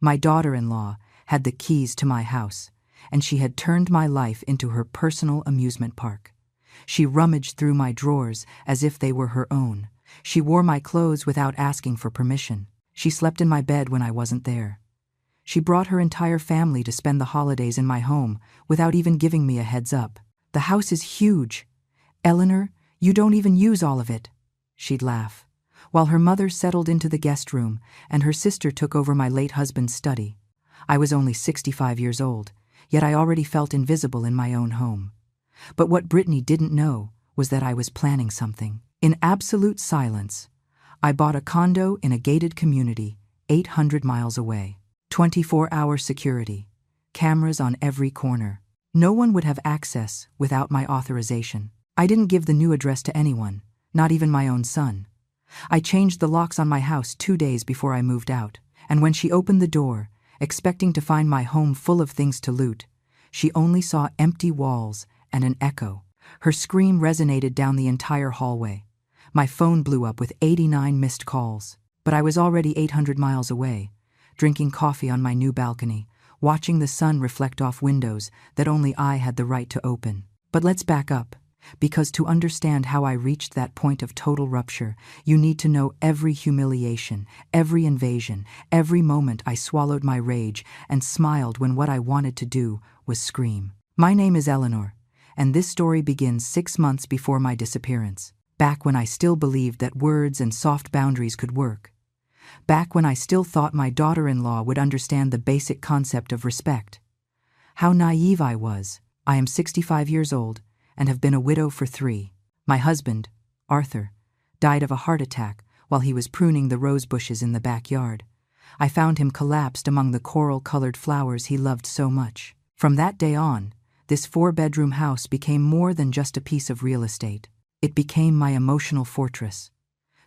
My daughter-in-law had the keys to my house, and she had turned my life into her personal amusement park. She rummaged through my drawers as if they were her own. She wore my clothes without asking for permission. She slept in my bed when I wasn't there. She brought her entire family to spend the holidays in my home without even giving me a heads up. "The house is huge. Eleanor, you don't even use all of it," she'd laugh, while her mother settled into the guest room and her sister took over my late husband's study. I was only 65 years old, yet I already felt invisible in my own home. But what Brittany didn't know was that I was planning something. In absolute silence, I bought a condo in a gated community 800 miles away. 24-hour security, cameras on every corner. No one would have access without my authorization. I didn't give the new address to anyone, not even my own son. I changed the locks on my house 2 days before I moved out, and when she opened the door, expecting to find my home full of things to loot, she only saw empty walls and an echo. Her scream resonated down the entire hallway. My phone blew up with 89 missed calls, but I was already 800 miles away, drinking coffee on my new balcony, watching the sun reflect off windows that only I had the right to open. But let's back up, because to understand how I reached that point of total rupture, you need to know every humiliation, every invasion, every moment I swallowed my rage and smiled when what I wanted to do was scream. My name is Eleanor, and this story begins 6 months before my disappearance, back when I still believed that words and soft boundaries could work. Back when I still thought my daughter-in-law would understand the basic concept of respect. How naive I was. I am 65 years old and have been a widow for 3. My husband, Arthur, died of a heart attack while he was pruning the rose bushes in the backyard. I found him collapsed among the coral-colored flowers he loved so much. From that day on, this 4-bedroom house became more than just a piece of real estate. It became my emotional fortress.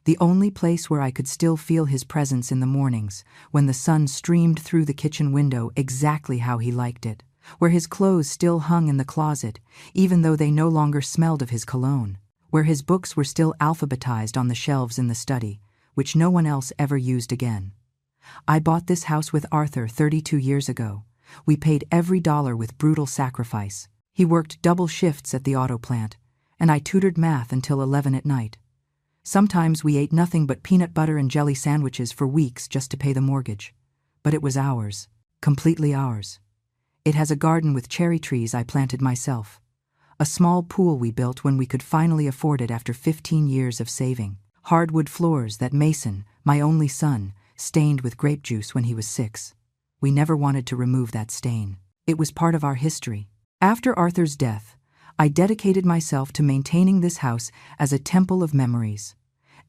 The only place where I could still feel his presence in the mornings, when the sun streamed through the kitchen window exactly how he liked it, where his clothes still hung in the closet, even though they no longer smelled of his cologne, where his books were still alphabetized on the shelves in the study, which no one else ever used again. I bought this house with Arthur 32 years ago. We paid every dollar with brutal sacrifice. He worked double shifts at the auto plant, and I tutored math until 11 at night. Sometimes we ate nothing but peanut butter and jelly sandwiches for weeks just to pay the mortgage. But it was ours, completely ours. It has a garden with cherry trees I planted myself. A small pool we built when we could finally afford it after 15 years of saving. Hardwood floors that Mason, my only son, stained with grape juice when he was 6. We never wanted to remove that stain. It was part of our history. After Arthur's death, I dedicated myself to maintaining this house as a temple of memories.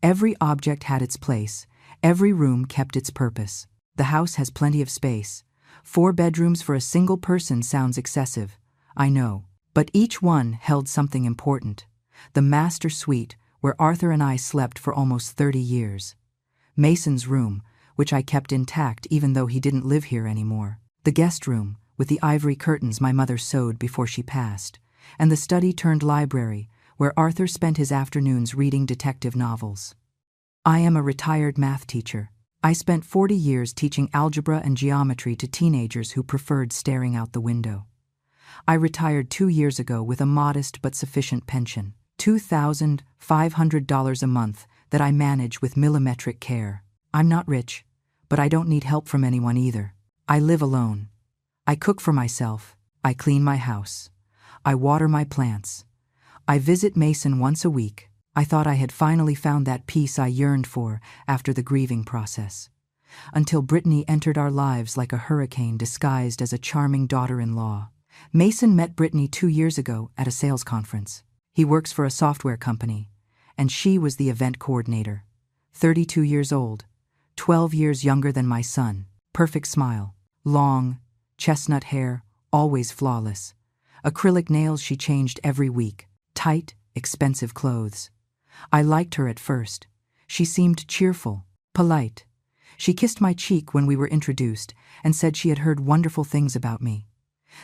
Every object had its place, every room kept its purpose. The house has plenty of space. 4 bedrooms for a single person sounds excessive, I know, but each one held something important. The master suite, where Arthur and I slept for almost 30 years. Mason's room, which I kept intact even though he didn't live here anymore. The guest room, with the ivory curtains my mother sewed before she passed. And the study-turned-library, where Arthur spent his afternoons reading detective novels. I am a retired math teacher. I spent 40 years teaching algebra and geometry to teenagers who preferred staring out the window. I retired 2 years ago with a modest but sufficient pension, $2,500 a month that I manage with millimetric care. I'm not rich, but I don't need help from anyone either. I live alone. I cook for myself. I clean my house. I water my plants. I visit Mason once a week. I thought I had finally found that peace I yearned for after the grieving process. Until Brittany entered our lives like a hurricane disguised as a charming daughter-in-law. Mason met Brittany 2 years ago at a sales conference. He works for a software company, and she was the event coordinator. 32 years old, 12 years younger than my son. Perfect smile, long, chestnut hair, always flawless. Acrylic nails she changed every week. Tight, expensive clothes. I liked her at first. She seemed cheerful, polite. She kissed my cheek when we were introduced and said she had heard wonderful things about me.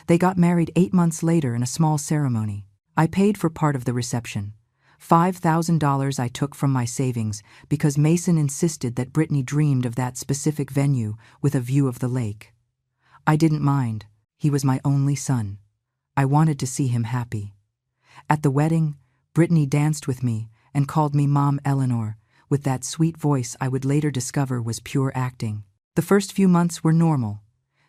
They got married 8 months later in a small ceremony. I paid for part of the reception, $5,000 I took from my savings because Mason insisted that Brittany dreamed of that specific venue with a view of the lake. I didn't mind. He was my only son. I wanted to see him happy. At the wedding, Brittany danced with me and called me Mom Eleanor, with that sweet voice I would later discover was pure acting. The first few months were normal.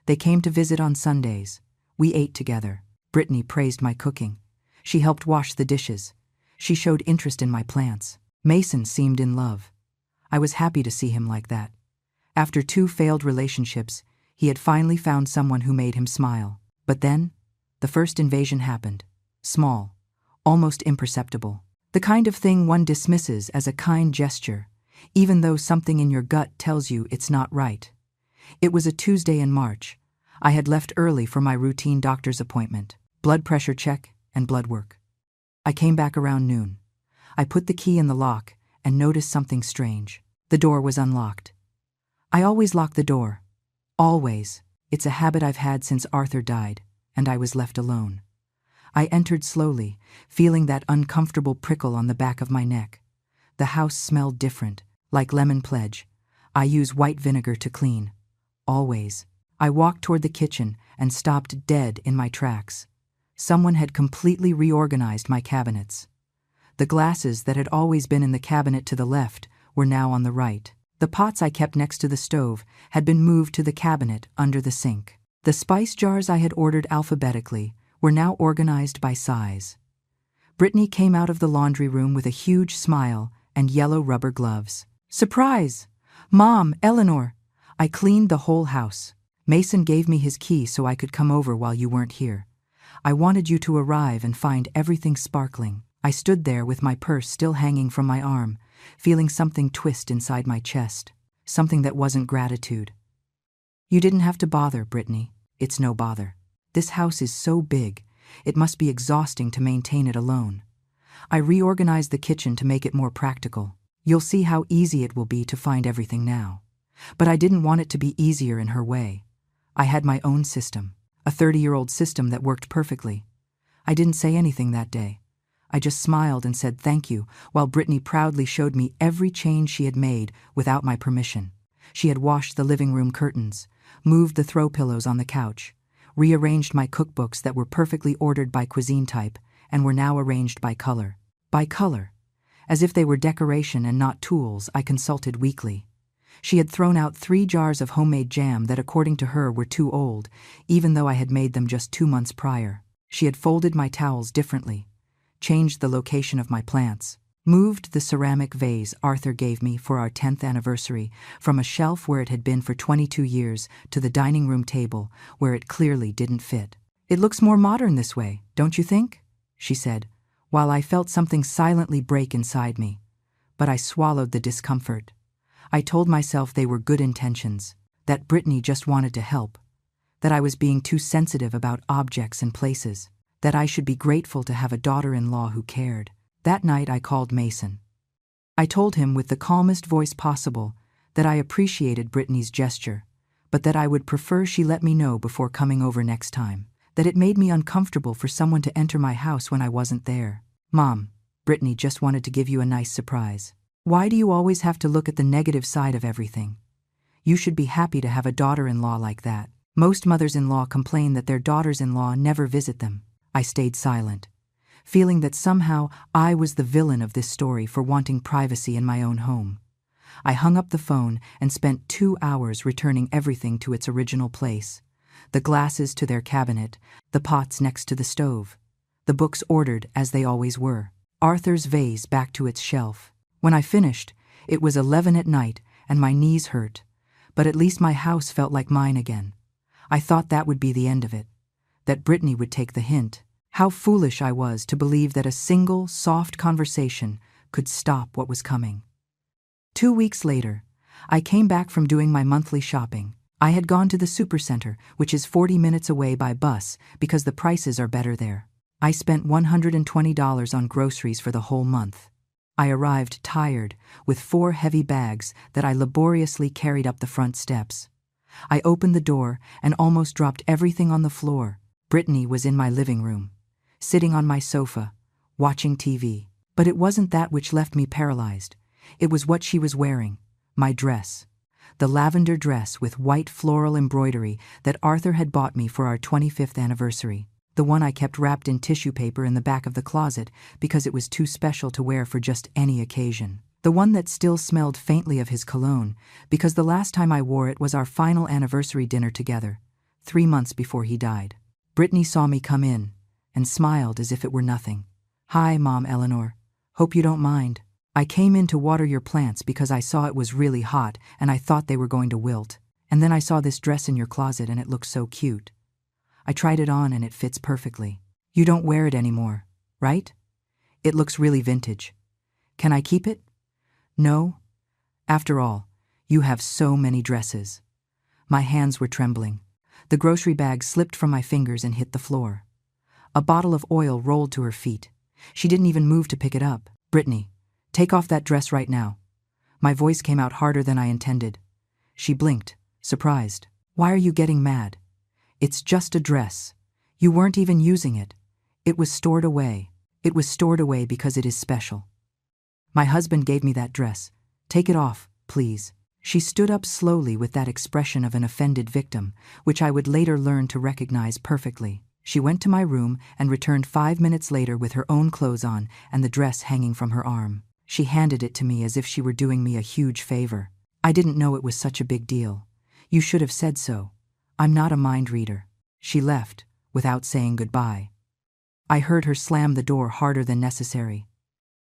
They came to visit on Sundays. We ate together. Brittany praised my cooking. She helped wash the dishes. She showed interest in my plants. Mason seemed in love. I was happy to see him like that. After 2 failed relationships, he had finally found someone who made him smile. But then, the first invasion happened. Small, almost imperceptible. The kind of thing one dismisses as a kind gesture, even though something in your gut tells you it's not right. It was a Tuesday in March. I had left early for my routine doctor's appointment, blood pressure check and blood work. I came back around noon. I put the key in the lock and noticed something strange. The door was unlocked. I always lock the door. Always. It's a habit I've had since Arthur died, and I was left alone. I entered slowly, feeling that uncomfortable prickle on the back of my neck. The house smelled different, like lemon pledge. I use white vinegar to clean. Always. I walked toward the kitchen and stopped dead in my tracks. Someone had completely reorganized my cabinets. The glasses that had always been in the cabinet to the left were now on the right. The pots I kept next to the stove had been moved to the cabinet under the sink. The spice jars I had ordered alphabetically were now organized by size. Brittany came out of the laundry room with a huge smile and yellow rubber gloves. Surprise! Mom, Eleanor! I cleaned the whole house. Mason gave me his key so I could come over while you weren't here. I wanted you to arrive and find everything sparkling. I stood there with my purse still hanging from my arm, feeling something twist inside my chest, something that wasn't gratitude. You didn't have to bother, Brittany. It's no bother. This house is so big, it must be exhausting to maintain it alone. I reorganized the kitchen to make it more practical. You'll see how easy it will be to find everything now. But I didn't want it to be easier in her way. I had my own system, a 30-year-old system that worked perfectly. I didn't say anything that day. I just smiled and said thank you, while Brittany proudly showed me every change she had made without my permission. She had washed the living room curtains, moved the throw pillows on the couch, rearranged my cookbooks that were perfectly ordered by cuisine type and were now arranged by color. By color. As if they were decoration and not tools, I consulted weekly. She had thrown out 3 jars of homemade jam that according to her were too old, even though I had made them just 2 months prior. She had folded my towels differently, changed the location of my plants, moved the ceramic vase Arthur gave me for our 10th anniversary from a shelf where it had been for 22 years to the dining room table where it clearly didn't fit. It looks more modern this way, don't you think? She said, while I felt something silently break inside me. But I swallowed the discomfort. I told myself they were good intentions, that Brittany just wanted to help, that I was being too sensitive about objects and places, that I should be grateful to have a daughter-in-law who cared. That night I called Mason. I told him with the calmest voice possible that I appreciated Brittany's gesture, but that I would prefer she let me know before coming over next time, that it made me uncomfortable for someone to enter my house when I wasn't there. Mom, Brittany just wanted to give you a nice surprise. Why do you always have to look at the negative side of everything? You should be happy to have a daughter-in-law like that. Most mothers-in-law complain that their daughters-in-law never visit them. I stayed silent, feeling that somehow I was the villain of this story for wanting privacy in my own home. I hung up the phone and spent 2 hours returning everything to its original place. The glasses to their cabinet, the pots next to the stove, the books ordered as they always were, Arthur's vase back to its shelf. When I finished, it was 11 at night and my knees hurt, but at least my house felt like mine again. I thought that would be the end of it, that Brittany would take the hint. How foolish I was to believe that a single, soft conversation could stop what was coming. 2 weeks later, I came back from doing my monthly shopping. I had gone to the supercenter, which is 40 minutes away by bus because the prices are better there. I spent $120 on groceries for the whole month. I arrived tired, with 4 heavy bags that I laboriously carried up the front steps. I opened the door and almost dropped everything on the floor. Brittany was in my living room, sitting on my sofa, watching TV. But it wasn't that which left me paralyzed. It was what she was wearing, my dress. The lavender dress with white floral embroidery that Arthur had bought me for our 25th anniversary. The one I kept wrapped in tissue paper in the back of the closet because it was too special to wear for just any occasion. The one that still smelled faintly of his cologne because the last time I wore it was our final anniversary dinner together, 3 months before he died. Brittany saw me come in and smiled as if it were nothing. "Hi, Mom Eleanor. Hope you don't mind. I came in to water your plants because I saw it was really hot and I thought they were going to wilt. And then I saw this dress in your closet and it looked so cute. I tried it on and it fits perfectly. You don't wear it anymore, right? It looks really vintage. Can I keep it?" "No. After all, you have so many dresses." My hands were trembling. The grocery bag slipped from my fingers and hit the floor. A bottle of oil rolled to her feet. She didn't even move to pick it up. "Brittany, take off that dress right now." My voice came out harder than I intended. She blinked, surprised. "Why are you getting mad? It's just a dress. You weren't even using it. It was stored away. It was stored away because it is special. My husband gave me that dress. Take it off, please." She stood up slowly with that expression of an offended victim, which I would later learn to recognize perfectly. She went to my room and returned 5 minutes later with her own clothes on and the dress hanging from her arm. She handed it to me as if she were doing me a huge favor. "I didn't know it was such a big deal. You should have said so. I'm not a mind reader." She left, without saying goodbye. I heard her slam the door harder than necessary.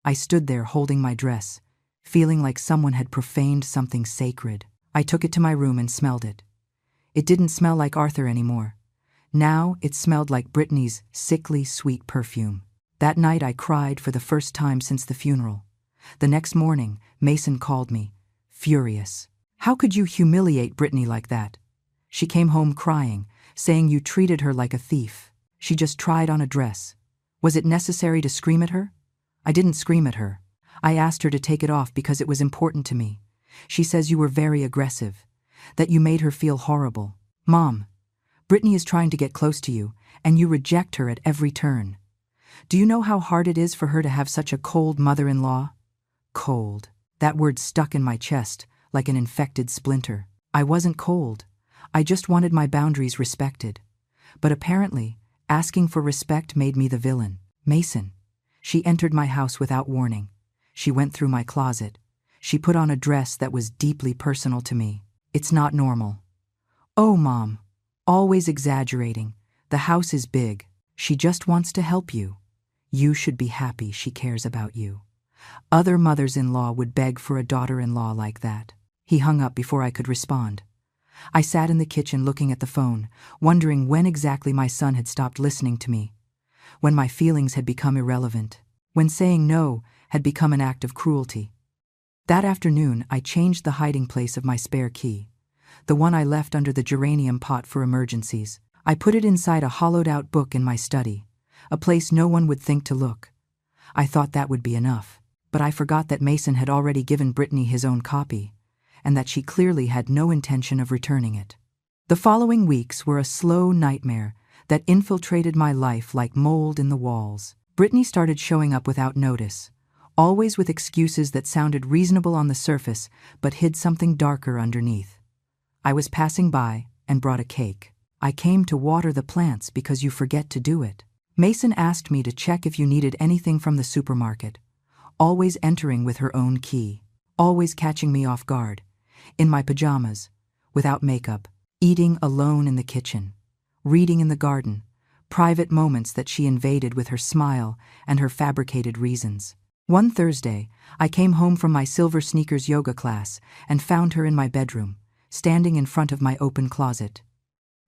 I stood there holding my dress, feeling like someone had profaned something sacred. I took it to my room and smelled it. It didn't smell like Arthur anymore. Now it smelled like Brittany's sickly sweet perfume. That night I cried for the first time since the funeral. The next morning, Mason called me, furious. "How could you humiliate Brittany like that? She came home crying, saying you treated her like a thief. She just tried on a dress. Was it necessary to scream at her?" "I didn't scream at her. I asked her to take it off because it was important to me. She says you were very aggressive, that you made her feel horrible. Mom, Brittany is trying to get close to you, and you reject her at every turn. Do you know how hard it is for her to have such a cold mother-in-law?" Cold. That word stuck in my chest like an infected splinter. I wasn't cold. I just wanted my boundaries respected. But apparently, asking for respect made me the villain. Mason. She entered my house without warning. She went through my closet. She put on a dress that was deeply personal to me. "It's not normal." "Oh, Mom. Always exaggerating. The house is big. She just wants to help you. You should be happy she cares about you. Other mothers-in-law would beg for a daughter-in-law like that." He hung up before I could respond. I sat in the kitchen looking at the phone, wondering when exactly my son had stopped listening to me, when my feelings had become irrelevant, when saying no had become an act of cruelty. That afternoon, I changed the hiding place of my spare key, the one I left under the geranium pot for emergencies. I put it inside a hollowed-out book in my study, a place no one would think to look. I thought that would be enough, but I forgot that Mason had already given Brittany his own copy, and that she clearly had no intention of returning it. The following weeks were a slow nightmare that infiltrated my life like mold in the walls. Brittany started showing up without notice, always with excuses that sounded reasonable on the surface but hid something darker underneath. I was passing by and brought a cake. "I came to water the plants because you forget to do it." Mason asked me to check if you needed anything from the supermarket, always entering with her own key, always catching me off guard, in my pajamas, without makeup, eating alone in the kitchen, reading in the garden, private moments that she invaded with her smile and her fabricated reasons. One Thursday, I came home from my silver sneakers yoga class and found her in my bedroom, standing in front of my open closet,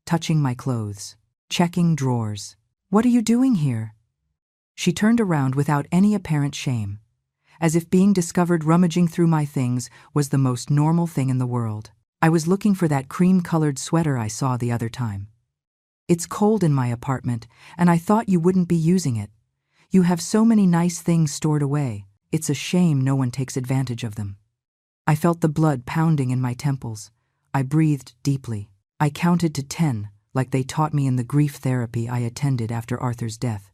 touching my clothes, checking drawers. "What are you doing here?" She turned around without any apparent shame, as if being discovered rummaging through my things was the most normal thing in the world. "I was looking for that cream-colored sweater I saw the other time. It's cold in my apartment, and I thought you wouldn't be using it. You have so many nice things stored away. It's a shame no one takes advantage of them." I felt the blood pounding in my temples. I breathed deeply. I counted to 10, like they taught me in the grief therapy I attended after Arthur's death.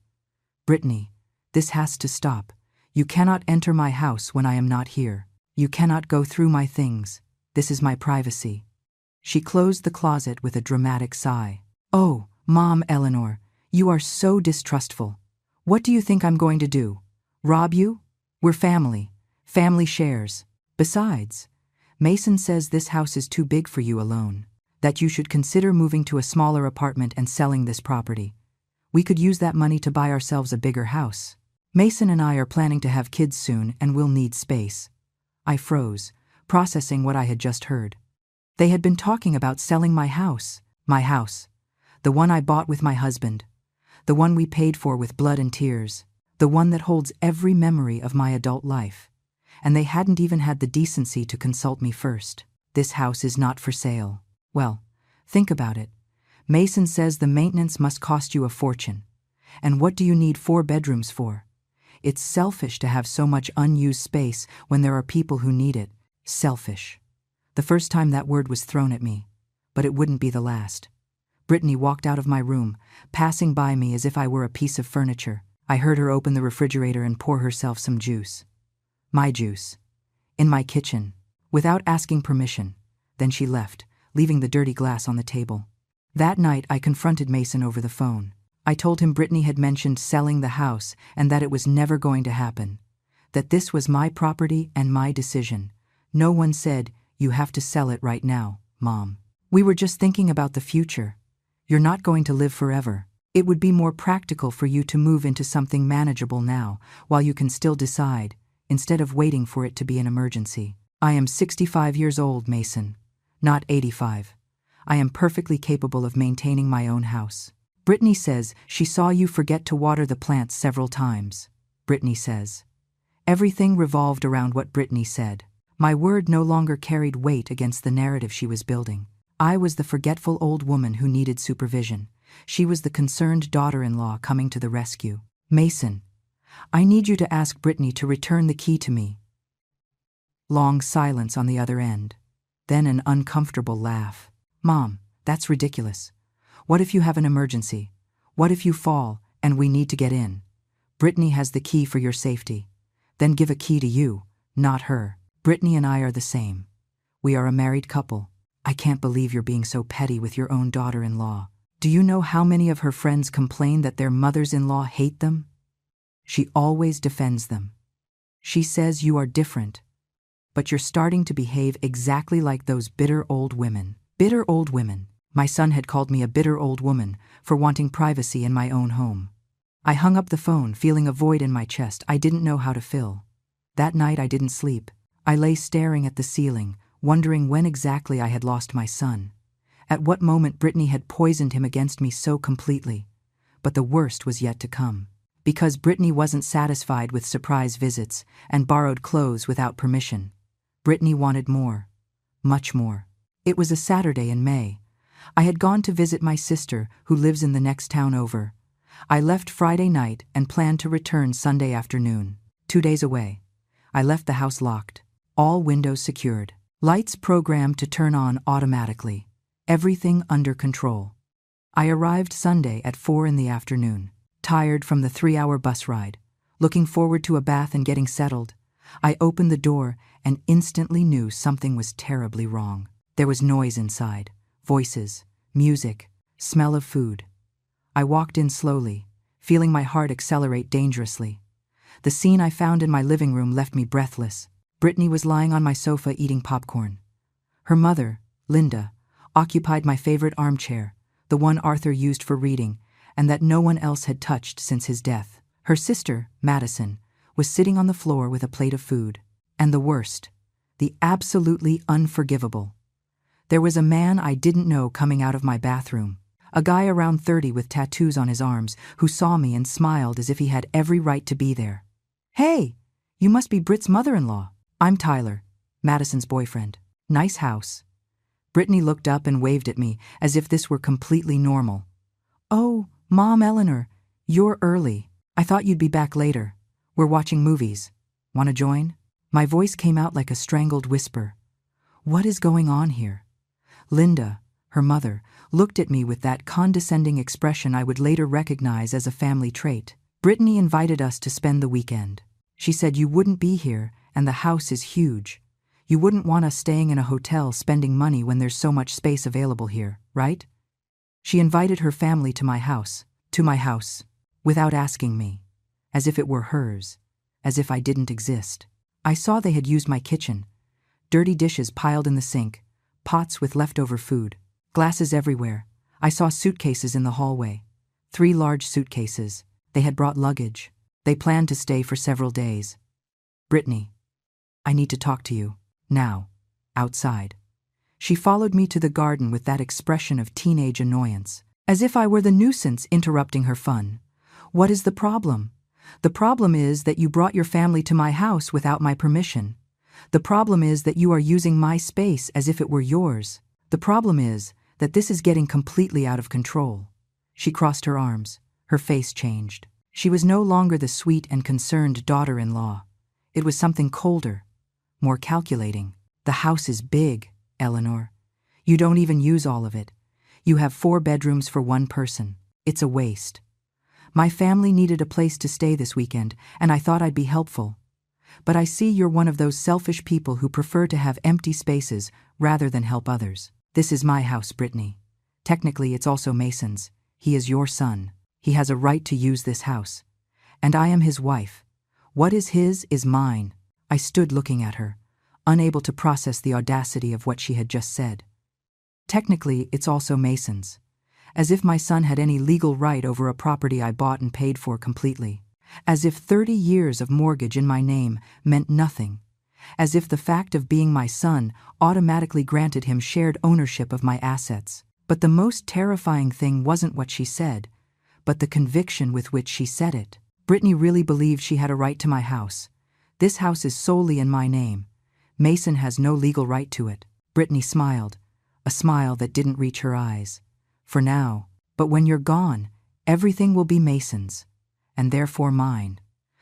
"Brittany, this has to stop. You cannot enter my house when I am not here. You cannot go through my things. This is my privacy." She closed the closet with a dramatic sigh. "Oh, Mom Eleanor, you are so distrustful. What do you think I'm going to do? Rob you? We're family. Family shares. Besides, Mason says this house is too big for you alone, that you should consider moving to a smaller apartment and selling this property. We could use that money to buy ourselves a bigger house. Mason and I are planning to have kids soon and will need space." I froze, processing what I had just heard. They had been talking about selling my house, the one I bought with my husband, the one we paid for with blood and tears, the one that holds every memory of my adult life. And they hadn't even had the decency to consult me first. This house is not for sale. Well, think about it. Mason says the maintenance must cost you a fortune. And what do you need 4 bedrooms for? It's selfish to have so much unused space when there are people who need it. Selfish. The first time that word was thrown at me, but it wouldn't be the last. Brittany walked out of my room, passing by me as if I were a piece of furniture. I heard her open the refrigerator and pour herself some juice. My juice. In my kitchen, without asking permission. Then she left, leaving the dirty glass on the table. That night I confronted Mason over the phone. I told him Brittany had mentioned selling the house and that it was never going to happen. That this was my property and my decision. No one said, "You have to sell it right now, Mom. We were just thinking about the future. You're not going to live forever. It would be more practical for you to move into something manageable now, while you can still decide, instead of waiting for it to be an emergency. I am 65 years old, Mason, not 85. I am perfectly capable of maintaining my own house. Brittany says she saw you forget to water the plants several times. Brittany says. Everything revolved around what Brittany said. My word no longer carried weight against the narrative she was building. I was the forgetful old woman who needed supervision. She was the concerned daughter-in-law coming to the rescue. Mason, I need you to ask Brittany to return the key to me. Long silence on the other end. Then an uncomfortable laugh. Mom, that's ridiculous. What if you have an emergency? What if you fall and we need to get in? Brittany has the key for your safety. Then give a key to you, not her. Brittany and I are the same. We are a married couple. I can't believe you're being so petty with your own daughter-in-law. Do you know how many of her friends complain that their mothers-in-law hate them? She always defends them. She says you are different. But you're starting to behave exactly like those bitter old women. Bitter old women. My son had called me a bitter old woman for wanting privacy in my own home. I hung up the phone, feeling a void in my chest I didn't know how to fill. That night I didn't sleep. I lay staring at the ceiling, wondering when exactly I had lost my son. At what moment Brittany had poisoned him against me so completely. But the worst was yet to come. Because Brittany wasn't satisfied with surprise visits and borrowed clothes without permission. Brittany wanted more. Much more. It was a Saturday in May. I had gone to visit my sister, who lives in the next town over. I left Friday night and planned to return Sunday afternoon. 2 days away. I left the house locked. All windows secured. Lights programmed to turn on automatically. Everything under control. I arrived Sunday at 4 in the afternoon. Tired from the 3-hour bus ride. Looking forward to a bath and getting settled. I opened the door and instantly knew something was terribly wrong. There was noise inside. Voices, music, smell of food. I walked in slowly, feeling my heart accelerate dangerously. The scene I found in my living room left me breathless. Brittany was lying on my sofa eating popcorn. Her mother, Linda, occupied my favorite armchair, the one Arthur used for reading, and that no one else had touched since his death. Her sister, Madison, was sitting on the floor with a plate of food. And the worst, the absolutely unforgivable. There was a man I didn't know coming out of my bathroom. A guy around 30 with tattoos on his arms who saw me and smiled as if he had every right to be there. Hey, you must be Britt's mother-in-law. I'm Tyler, Madison's boyfriend. Nice house. Brittany looked up and waved at me as if this were completely normal. Oh, Mom Eleanor, you're early. I thought you'd be back later. We're watching movies. Want to join? My voice came out like a strangled whisper. What is going on here? Linda, her mother, looked at me with that condescending expression I would later recognize as a family trait. Brittany invited us to spend the weekend. She said you wouldn't be here, and the house is huge. You wouldn't want us staying in a hotel spending money when there's so much space available here, right? She invited her family to my house, without asking me, as if it were hers, as if I didn't exist. I saw they had used my kitchen. Dirty dishes piled in the sink, pots with leftover food, glasses everywhere. I saw suitcases in the hallway. 3 large suitcases. They had brought luggage. They planned to stay for several days. Brittany, I need to talk to you. Now. Outside. She followed me to the garden with that expression of teenage annoyance, as if I were the nuisance interrupting her fun. What is the problem? The problem is that you brought your family to my house without my permission. The problem is that you are using my space as if it were yours. The problem is that this is getting completely out of control. She crossed her arms. Her face changed. She was no longer the sweet and concerned daughter-in-law. It was something colder, more calculating. The house is big, Eleanor. You don't even use all of it. You have 4 bedrooms for 1 person. It's a waste. My family needed a place to stay this weekend, and I thought I'd be helpful. But I see you're one of those selfish people who prefer to have empty spaces rather than help others. This is my house, Brittany. Technically, it's also Mason's. He is your son. He has a right to use this house. And I am his wife. What is his is mine. I stood looking at her, unable to process the audacity of what she had just said. Technically, it's also Mason's. As if my son had any legal right over a property I bought and paid for completely. As if 30 years of mortgage in my name meant nothing. As if the fact of being my son automatically granted him shared ownership of my assets. But the most terrifying thing wasn't what she said, but the conviction with which she said it. Brittany really believed she had a right to my house. This house is solely in my name. Mason has no legal right to it. Brittany smiled, a smile that didn't reach her eyes. For now, but when you're gone, everything will be Mason's, and therefore mine.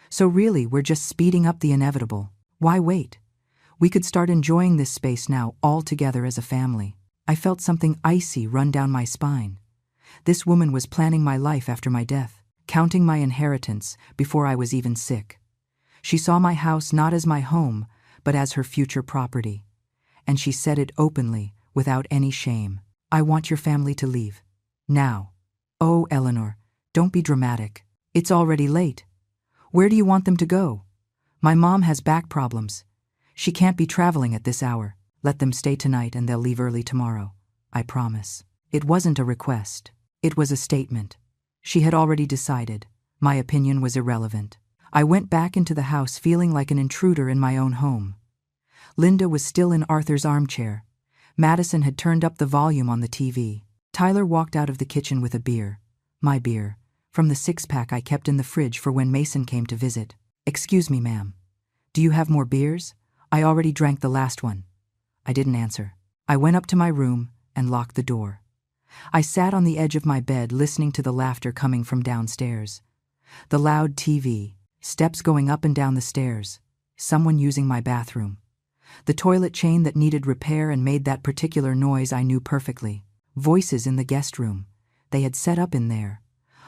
So really, we're just speeding up the inevitable. Why wait? We could start enjoying this space now all together as a family. I felt something icy run down my spine. This woman was planning my life after my death, counting my inheritance before I was even sick. She saw my house not as my home, but as her future property. And she said it openly, without any shame. I want your family to leave. Now. Oh, Eleanor, don't be dramatic. It's already late. Where do you want them to go? My mom has back problems. She can't be traveling at this hour. Let them stay tonight and they'll leave early tomorrow. I promise. It wasn't a request. It was a statement. She had already decided. My opinion was irrelevant. I went back into the house feeling like an intruder in my own home. Linda was still in Arthur's armchair. Madison had turned up the volume on the TV. Tyler walked out of the kitchen with a beer. My beer. From the 6-pack I kept in the fridge for when Mason came to visit. Excuse me, ma'am. Do you have more beers? I already drank the last one. I didn't answer. I went up to my room and locked the door. I sat on the edge of my bed listening to the laughter coming from downstairs. The loud TV. Steps going up and down the stairs. Someone using my bathroom. The toilet chain that needed repair and made that particular noise I knew perfectly. Voices in the guest room. They had set up in there.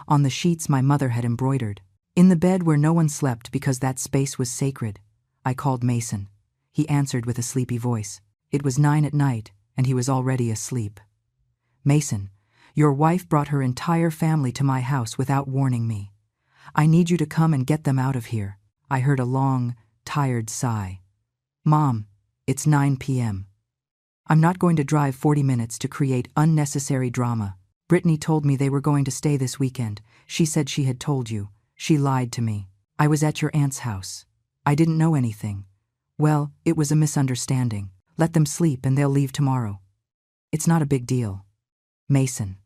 On the sheets my mother had embroidered. In the bed where no one slept because that space was sacred. I called Mason. He answered with a sleepy voice. It was 9 at night, and he was already asleep. Mason, your wife brought her entire family to my house without warning me. I need you to come and get them out of here. I heard a long, tired sigh. Mom, it's 9 p.m. I'm not going to drive 40 minutes to create unnecessary drama. Brittany told me they were going to stay this weekend. She said she had told you. She lied to me. I was at your aunt's house. I didn't know anything. Well, it was a misunderstanding. Let them sleep and they'll leave tomorrow. It's not a big deal. Mason.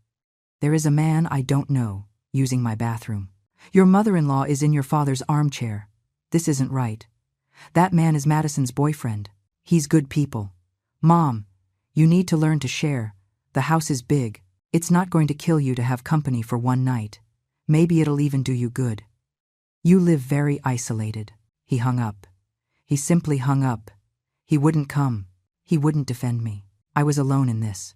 There is a man I don't know using my bathroom. Your mother-in-law is in your father's armchair. This isn't right. That man is Madison's boyfriend. He's good people. Mom, you need to learn to share. The house is big. It's not going to kill you to have company for one night. Maybe it'll even do you good. You live very isolated. He hung up. He simply hung up. He wouldn't come. He wouldn't defend me. I was alone in this.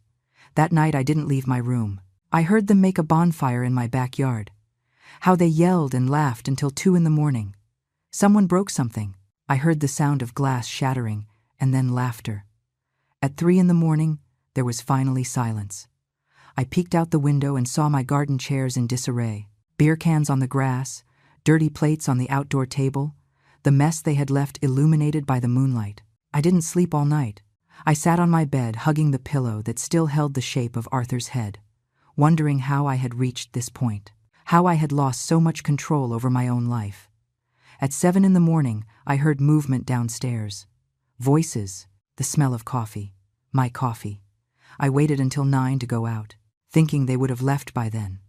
That night I didn't leave my room. I heard them make a bonfire in my backyard. How they yelled and laughed until 2 in the morning. Someone broke something. I heard the sound of glass shattering, and then laughter. At 3 in the morning, there was finally silence. I peeked out the window and saw my garden chairs in disarray. Beer cans on the grass, dirty plates on the outdoor table, the mess they had left illuminated by the moonlight. I didn't sleep all night. I sat on my bed hugging the pillow that still held the shape of Arthur's head, wondering how I had reached this point, how I had lost so much control over my own life. At 7 in the morning, I heard movement downstairs. Voices, the smell of coffee, my coffee. I waited until 9 to go out, thinking they would have left by then.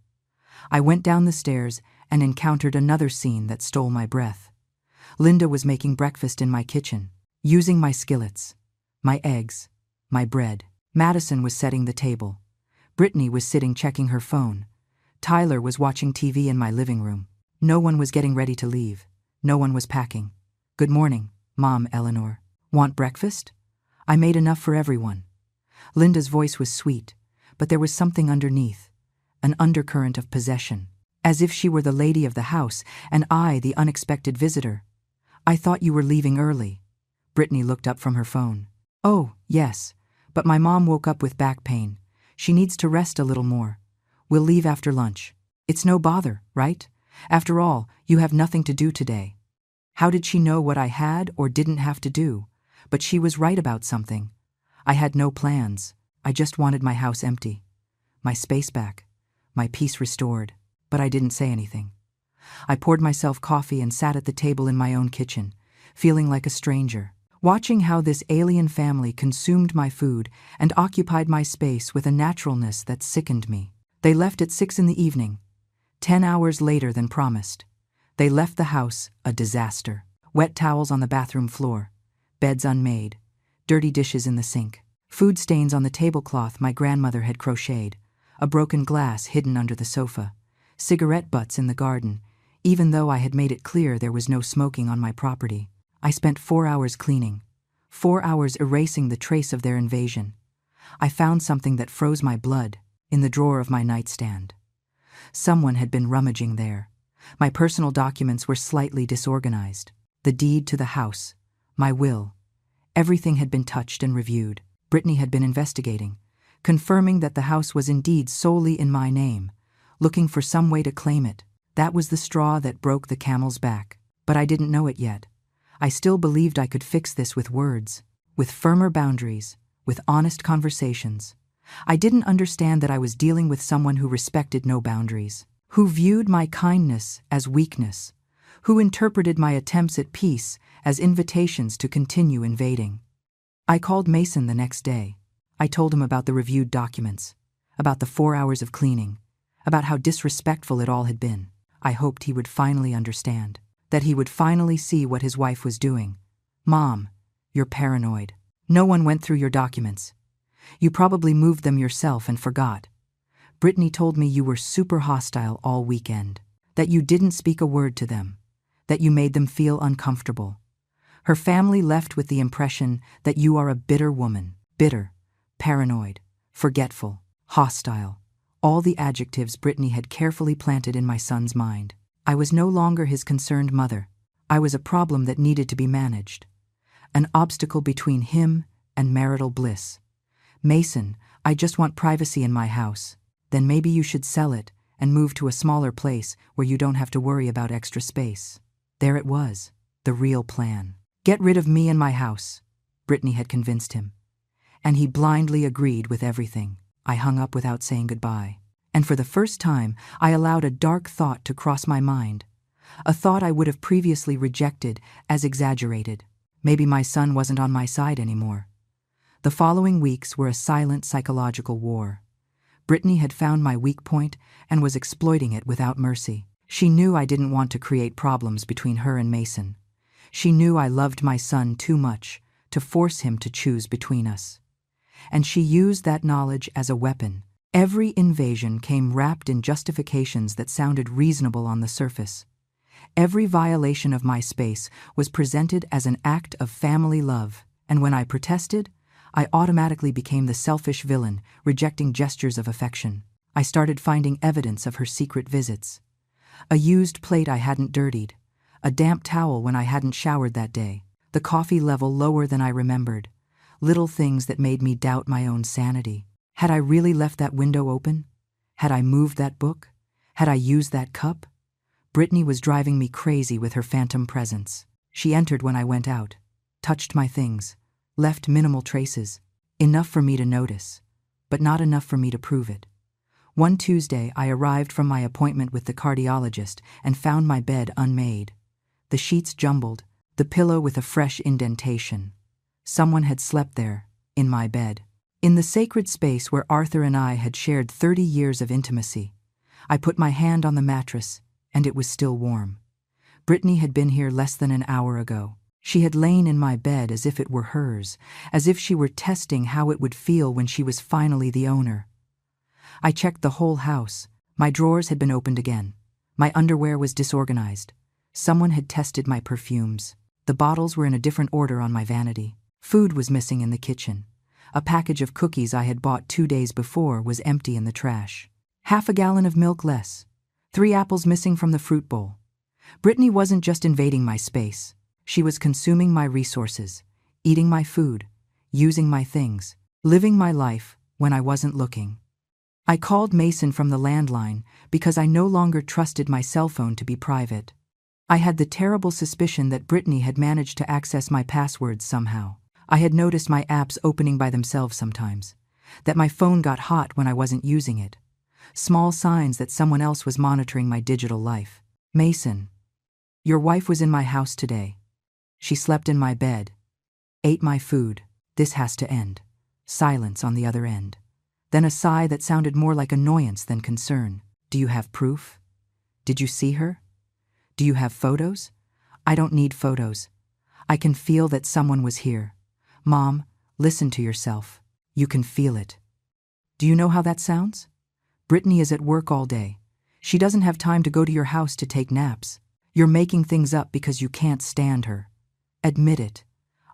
I went down the stairs and encountered another scene that stole my breath. Linda was making breakfast in my kitchen, using my skillets, my eggs, my bread. Madison was setting the table. Brittany was sitting checking her phone. Tyler was watching TV in my living room. No one was getting ready to leave. No one was packing. "Good morning, Mom, Eleanor. Want breakfast? I made enough for everyone." Linda's voice was sweet, but there was something underneath, an undercurrent of possession, as if she were the lady of the house and I the unexpected visitor. "I thought you were leaving early." Brittany looked up from her phone. "Oh, yes, but my mom woke up with back pain. She needs to rest a little more. We'll leave after lunch. It's no bother, right? After all, you have nothing to do today." How did she know what I had or didn't have to do? But she was right about something. I had no plans. I just wanted my house empty, my space back, my peace restored. But I didn't say anything. I poured myself coffee and sat at the table in my own kitchen, feeling like a stranger, watching how this alien family consumed my food and occupied my space with a naturalness that sickened me. They left at 6 in the evening, 10 hours later than promised. They left the house a disaster. Wet towels on the bathroom floor, beds unmade, dirty dishes in the sink, food stains on the tablecloth my grandmother had crocheted, a broken glass hidden under the sofa, cigarette butts in the garden, even though I had made it clear there was no smoking on my property. I spent 4 hours cleaning, 4 hours erasing the trace of their invasion. I found something that froze my blood in the drawer of my nightstand. Someone had been rummaging there. My personal documents were slightly disorganized. The deed to the house, my will, everything had been touched and reviewed. Brittany had been investigating, confirming that the house was indeed solely in my name, looking for some way to claim it. That was the straw that broke the camel's back. But I didn't know it yet. I still believed I could fix this with words, with firmer boundaries, with honest conversations. I didn't understand that I was dealing with someone who respected no boundaries, who viewed my kindness as weakness, who interpreted my attempts at peace as invitations to continue invading. I called Mason the next day. I told him about the reviewed documents, about the 4 hours of cleaning, about how disrespectful it all had been. I hoped he would finally understand, that he would finally see what his wife was doing. "Mom, you're paranoid. No one went through your documents. You probably moved them yourself and forgot. Brittany told me you were super hostile all weekend, that you didn't speak a word to them, that you made them feel uncomfortable. Her family left with the impression that you are a bitter woman, bitter, paranoid, forgetful, hostile, all the adjectives Brittany had carefully planted in my son's mind. I was no longer his concerned mother. I was a problem that needed to be managed, an obstacle between him and marital bliss. Mason, I just want privacy in my house. Then maybe you should sell it and move to a smaller place where you don't have to worry about extra space." There it was, the real plan. Get rid of me and my house, Brittany had convinced him. And he blindly agreed with everything. I hung up without saying goodbye. And for the first time, I allowed a dark thought to cross my mind. A thought I would have previously rejected as exaggerated. Maybe my son wasn't on my side anymore. The following weeks were a silent psychological war. Brittany had found my weak point and was exploiting it without mercy. She knew I didn't want to create problems between her and Mason. She knew I loved my son too much to force him to choose between us. And she used that knowledge as a weapon. Every invasion came wrapped in justifications that sounded reasonable on the surface. Every violation of my space was presented as an act of family love, and when I protested, I automatically became the selfish villain, rejecting gestures of affection. I started finding evidence of her secret visits. A used plate I hadn't dirtied, A damp towel when I hadn't showered that day. The coffee level lower than I remembered. Little things that made me doubt my own sanity. Had I really left that window open? Had I moved that book? Had I used that cup? Brittany was driving me crazy with her phantom presence. She entered when I went out, touched my things, left minimal traces, enough for me to notice, but not enough for me to prove it. One Tuesday, I arrived from my appointment with the cardiologist and found my bed unmade. The sheets jumbled, the pillow with a fresh indentation. Someone had slept there, in my bed. In the sacred space where Arthur and I had shared 30 years of intimacy. I put my hand on the mattress, and it was still warm. Brittany had been here less than an hour ago. She had lain in my bed as if it were hers, as if she were testing how it would feel when she was finally the owner. I checked the whole house. My drawers had been opened again. My underwear was disorganized. Someone had tested my perfumes. The bottles were in a different order on my vanity. Food was missing in the kitchen. A package of cookies I had bought 2 days before was empty in the trash. Half a gallon of milk less. 3 apples missing from the fruit bowl. Brittany wasn't just invading my space. She was consuming my resources, eating my food, using my things, living my life when I wasn't looking. I called Mason from the landline because I no longer trusted my cell phone to be private. I had the terrible suspicion that Brittany had managed to access my passwords somehow. I had noticed my apps opening by themselves sometimes, that my phone got hot when I wasn't using it. Small signs that someone else was monitoring my digital life. Mason, your wife was in my house today. She slept in my bed, ate my food. This has to end. Silence on the other end. Then a sigh that sounded more like annoyance than concern. Do you have proof? Did you see her? Do you have photos? I don't need photos. I can feel that someone was here. Mom, listen to yourself. You can feel it. Do you know how that sounds? Brittany is at work all day. She doesn't have time to go to your house to take naps. You're making things up because you can't stand her. Admit it.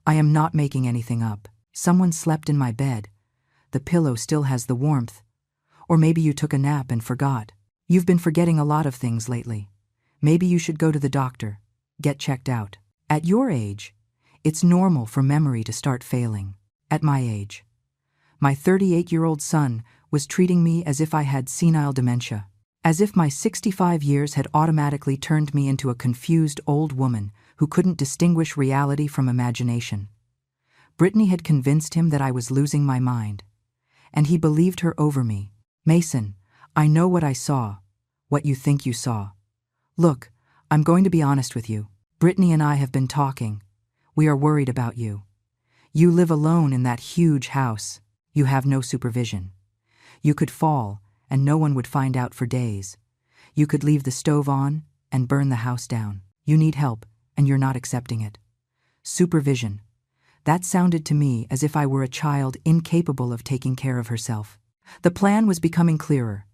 I am not making anything up. Someone slept in my bed. The pillow still has the warmth. Or maybe you took a nap and forgot. You've been forgetting a lot of things lately. Maybe you should go to the doctor. Get checked out. At your age, it's normal for memory to start failing. At my age, my 38-year-old son was treating me as if I had senile dementia, as if my 65 years had automatically turned me into a confused old woman who couldn't distinguish reality from imagination. Brittany had convinced him that I was losing my mind, and he believed her over me. Mason, I know what I saw, what you think you saw. Look, I'm going to be honest with you. Brittany and I have been talking. We are worried about you. You live alone in that huge house. You have no supervision. You could fall, and no one would find out for days. You could leave the stove on and burn the house down. You need help, and you're not accepting it. Supervision. That sounded to me as if I were a child incapable of taking care of herself. The plan was becoming clearer.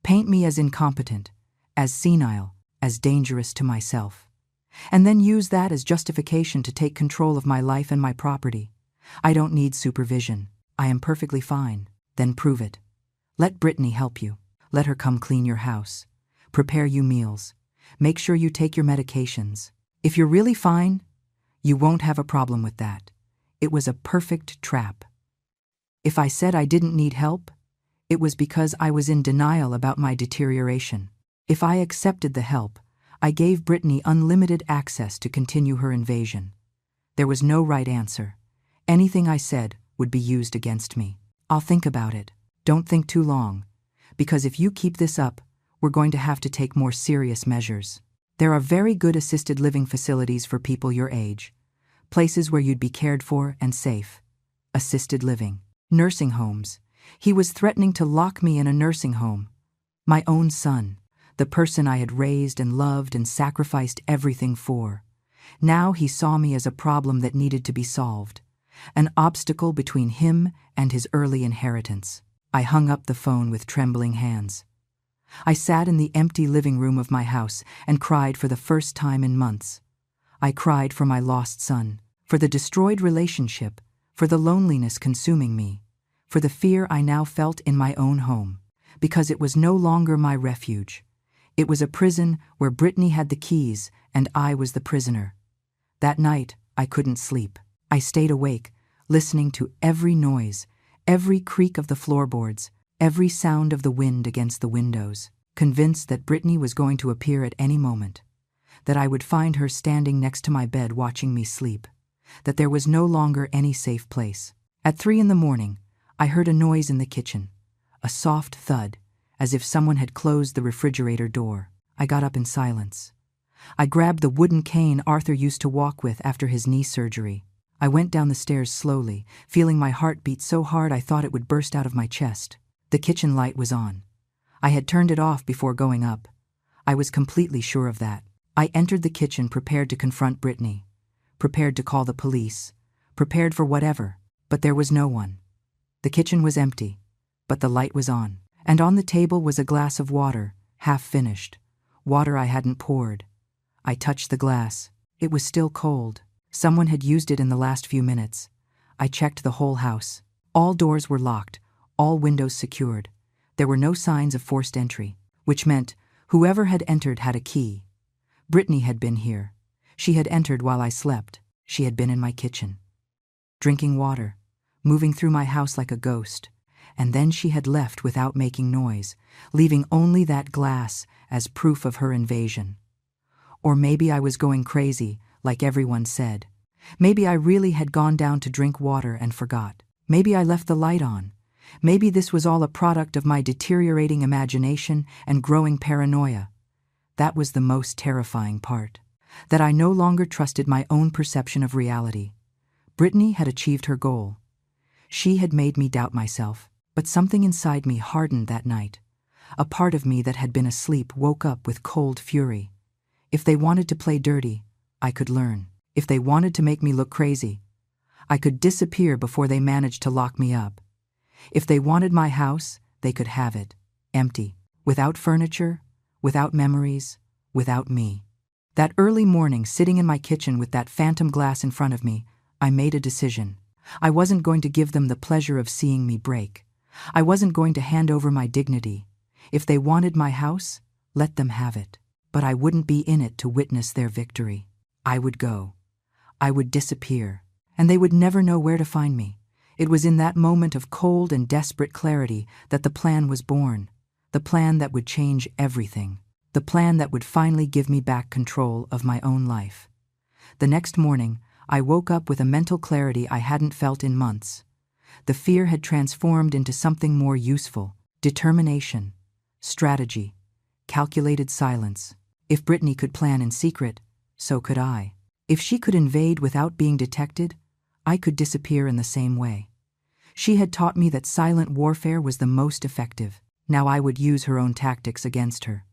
Paint me as incompetent, as senile, as dangerous to myself. And then use that as justification to take control of my life and my property. I don't need supervision. I am perfectly fine. Then prove it. Let Brittany help you. Let her come clean your house. Prepare you meals. Make sure you take your medications. If you're really fine, you won't have a problem with that. It was a perfect trap. If I said I didn't need help, it was because I was in denial about my deterioration. If I accepted the help, I gave Brittany unlimited access to continue her invasion. There was no right answer. Anything I said would be used against me. I'll think about it. Don't think too long, because if you keep this up, we're going to have to take more serious measures. There are very good assisted living facilities for people your age, places where you'd be cared for and safe. Assisted living. Nursing homes. He was threatening to lock me in a nursing home. My own son, the person I had raised and loved and sacrificed everything for. Now he saw me as a problem that needed to be solved, an obstacle between him and his early inheritance. I hung up the phone with trembling hands. I sat in the empty living room of my house and cried for the first time in months. I cried for my lost son, for the destroyed relationship, for the loneliness consuming me, for the fear I now felt in my own home, because it was no longer my refuge. It was a prison where Brittany had the keys and I was the prisoner. That night, I couldn't sleep. I stayed awake, listening to every noise, every creak of the floorboards, every sound of the wind against the windows, convinced that Brittany was going to appear at any moment, that I would find her standing next to my bed watching me sleep, that there was no longer any safe place. At 3 a.m, I heard a noise in the kitchen, a soft thud, as if someone had closed the refrigerator door. I got up in silence. I grabbed the wooden cane Arthur used to walk with after his knee surgery. I went down the stairs slowly, feeling my heart beat so hard I thought it would burst out of my chest. The kitchen light was on. I had turned it off before going up. I was completely sure of that. I entered the kitchen prepared to confront Brittany, prepared to call the police, prepared for whatever, but there was no one. The kitchen was empty, but the light was on, and on the table was a glass of water, half finished, water I hadn't poured. I touched the glass. It was still cold. Someone had used it in the last few minutes. I checked the whole house. All doors were locked, all windows secured. There were no signs of forced entry, which meant whoever had entered had a key. Brittany had been here. She had entered while I slept. She had been in my kitchen, drinking water, moving through my house like a ghost, and then she had left without making noise, leaving only that glass as proof of her invasion. Or maybe I was going crazy, like everyone said. Maybe I really had gone down to drink water and forgot. Maybe I left the light on. Maybe this was all a product of my deteriorating imagination and growing paranoia. That was the most terrifying part, that I no longer trusted my own perception of reality. Brittany had achieved her goal. She had made me doubt myself, but something inside me hardened that night. A part of me that had been asleep woke up with cold fury. If they wanted to play dirty, I could learn. If they wanted to make me look crazy, I could disappear before they managed to lock me up. If they wanted my house, they could have it, empty, without furniture, without memories, without me. That early morning, sitting in my kitchen with that phantom glass in front of me, I made a decision. I wasn't going to give them the pleasure of seeing me break. I wasn't going to hand over my dignity. If they wanted my house, let them have it. But I wouldn't be in it to witness their victory. I would go. I would disappear, and they would never know where to find me. It was in that moment of cold and desperate clarity that the plan was born, the plan that would change everything, the plan that would finally give me back control of my own life. The next morning, I woke up with a mental clarity I hadn't felt in months. The fear had transformed into something more useful: determination, strategy, calculated silence. If Brittany could plan in secret, so could I. If she could invade without being detected, I could disappear in the same way. She had taught me that silent warfare was the most effective. Now I would use her own tactics against her.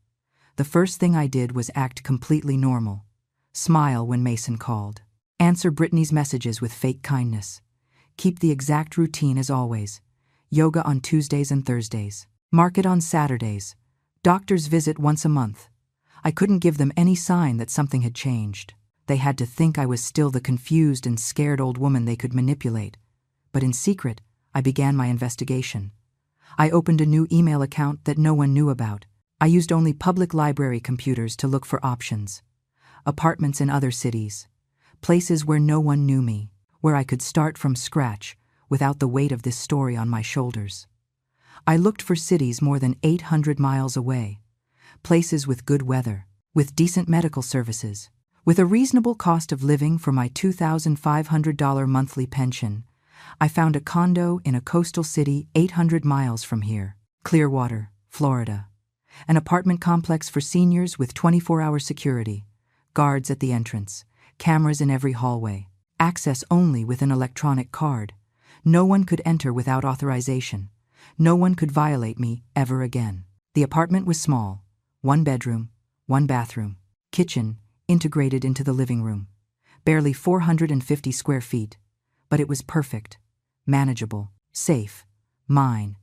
The first thing I did was act completely normal. Smile when Mason called. Answer Brittany's messages with fake kindness. Keep the exact routine as always. Yoga on Tuesdays and Thursdays. Market on Saturdays. Doctor's visit once a month. I couldn't give them any sign that something had changed. They had to think I was still the confused and scared old woman they could manipulate. But in secret, I began my investigation. I opened a new email account that no one knew about. I used only public library computers to look for options. Apartments in other cities. Places where no one knew me, where I could start from scratch without the weight of this story on my shoulders. I looked for cities more than 800 miles away. Places with good weather, with decent medical services, with a reasonable cost of living for my $2,500 monthly pension. I found a condo in a coastal city 800 miles from here, Clearwater, Florida. An apartment complex for seniors with 24-hour security, guards at the entrance, cameras in every hallway, access only with an electronic card. No one could enter without authorization. No one could violate me ever again. The apartment was small. 1 bedroom, 1 bathroom, kitchen integrated into the living room. Barely 450 square feet. But it was perfect, manageable, safe, mine.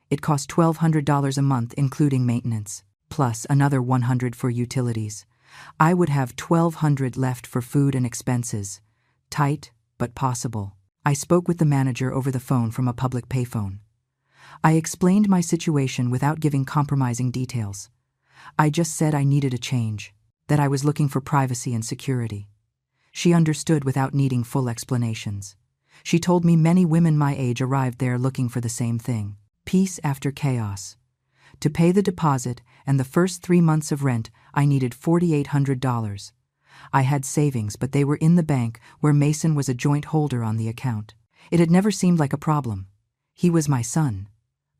It cost $1,200 a month including maintenance, plus another $100 for utilities. I would have $1,200 left for food and expenses. Tight, but possible. I spoke with the manager over the phone from a public payphone. I explained my situation without giving compromising details. I just said I needed a change, that I was looking for privacy and security. She understood without needing full explanations. She told me many women my age arrived there looking for the same thing: peace after chaos. To pay the deposit and the first 3 months of rent, I needed $4,800. I had savings, but they were in the bank where Mason was a joint holder on the account. It had never seemed like a problem. He was my son.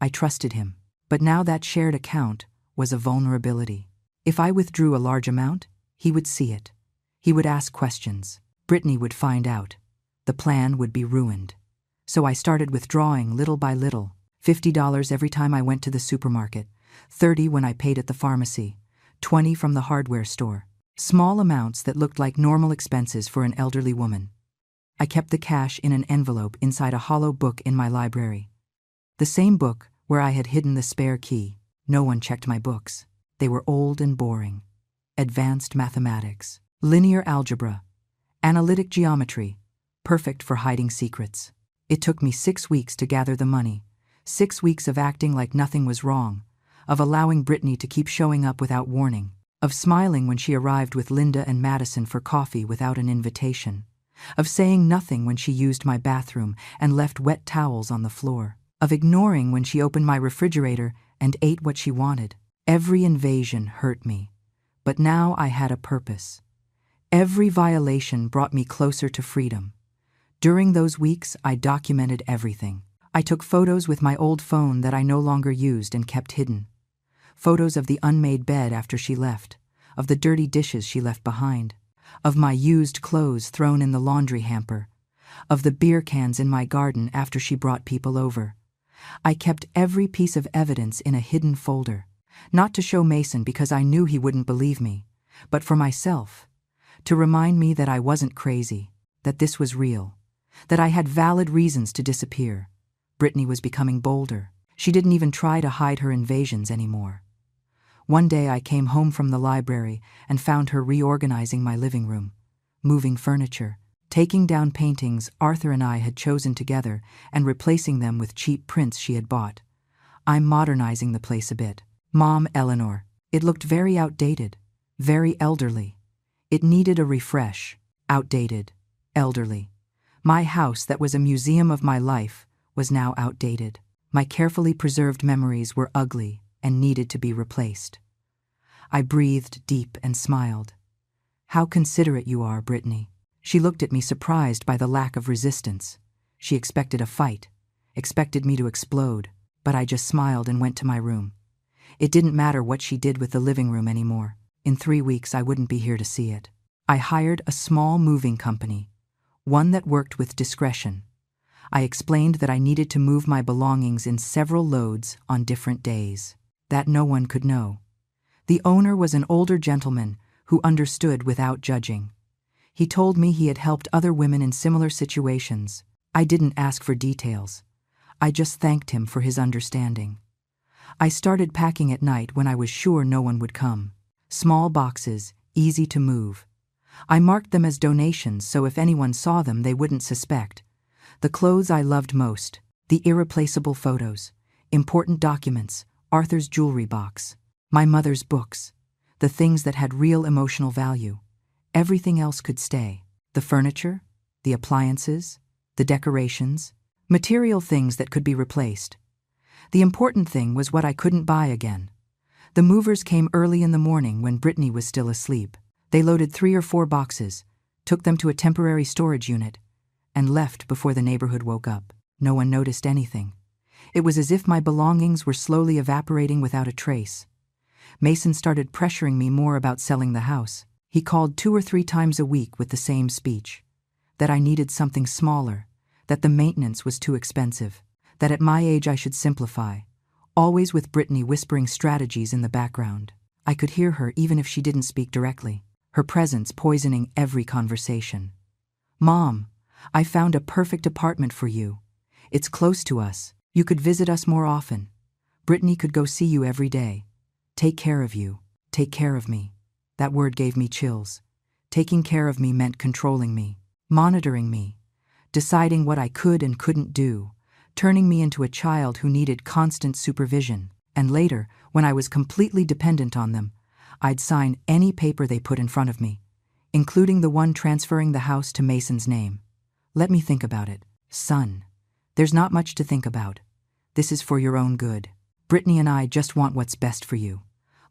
I trusted him. But now that shared account was a vulnerability. If I withdrew a large amount, he would see it. He would ask questions. Brittany would find out. The plan would be ruined. So I started withdrawing little by little. $50 every time I went to the supermarket, $30 when I paid at the pharmacy, $20 from the hardware store. Small amounts that looked like normal expenses for an elderly woman. I kept the cash in an envelope inside a hollow book in my library. The same book where I had hidden the spare key. No one checked my books. They were old and boring. Advanced mathematics, linear algebra, analytic geometry, perfect for hiding secrets. It took me 6 weeks to gather the money, 6 weeks of acting like nothing was wrong, of allowing Brittany to keep showing up without warning, of smiling when she arrived with Linda and Madison for coffee without an invitation, of saying nothing when she used my bathroom and left wet towels on the floor, of ignoring when she opened my refrigerator and ate what she wanted. Every invasion hurt me, but now I had a purpose. Every violation brought me closer to freedom. During those weeks, I documented everything. I took photos with my old phone that I no longer used and kept hidden. Photos of the unmade bed after she left, of the dirty dishes she left behind, of my used clothes thrown in the laundry hamper, of the beer cans in my garden after she brought people over. I kept every piece of evidence in a hidden folder, not to show Mason because I knew he wouldn't believe me, but for myself, to remind me that I wasn't crazy, that this was real, that I had valid reasons to disappear. Brittany was becoming bolder. She didn't even try to hide her invasions anymore. One day I came home from the library and found her reorganizing my living room, moving furniture, taking down paintings Arthur and I had chosen together and replacing them with cheap prints she had bought. I'm modernizing the place a bit. Mom, Eleanor. It looked very outdated, very elderly. It needed a refresh. Outdated, elderly. My house that was a museum of my life was now outdated. My carefully preserved memories were ugly and needed to be replaced. I breathed deep and smiled. How considerate you are, Brittany. She looked at me surprised by the lack of resistance. She expected a fight, expected me to explode, but I just smiled and went to my room. It didn't matter what she did with the living room anymore. In 3 weeks I wouldn't be here to see it. I hired a small moving company, one that worked with discretion. I explained that I needed to move my belongings in several loads on different days, that no one could know. The owner was an older gentleman who understood without judging. He told me he had helped other women in similar situations. I didn't ask for details. I just thanked him for his understanding. I started packing at night when I was sure no one would come. Small boxes, easy to move. I marked them as donations so if anyone saw them they wouldn't suspect. The clothes I loved most, the irreplaceable photos, important documents, Arthur's jewelry box, my mother's books, the things that had real emotional value. Everything else could stay. The furniture, the appliances, the decorations, material things that could be replaced. The important thing was what I couldn't buy again. The movers came early in the morning when Brittany was still asleep. They loaded 3 or 4 boxes, took them to a temporary storage unit, and left before the neighborhood woke up. No one noticed anything. It was as if my belongings were slowly evaporating without a trace. Mason started pressuring me more about selling the house. He called 2 or 3 times a week with the same speech. That I needed something smaller, that the maintenance was too expensive, that at my age I should simplify, always with Brittany whispering strategies in the background. I could hear her even if she didn't speak directly, her presence poisoning every conversation. Mom, I found a perfect apartment for you. It's close to us. You could visit us more often. Brittany could go see you every day. Take care of you. Take care of me. That word gave me chills. Taking care of me meant controlling me, monitoring me, deciding what I could and couldn't do, turning me into a child who needed constant supervision. And later, When I was completely dependent on them, I'd sign any paper they put in front of me, including the one transferring the house to Mason's name. Let me think about it. Son, there's not much to think about. This is for your own good. Brittany and I just want what's best for you.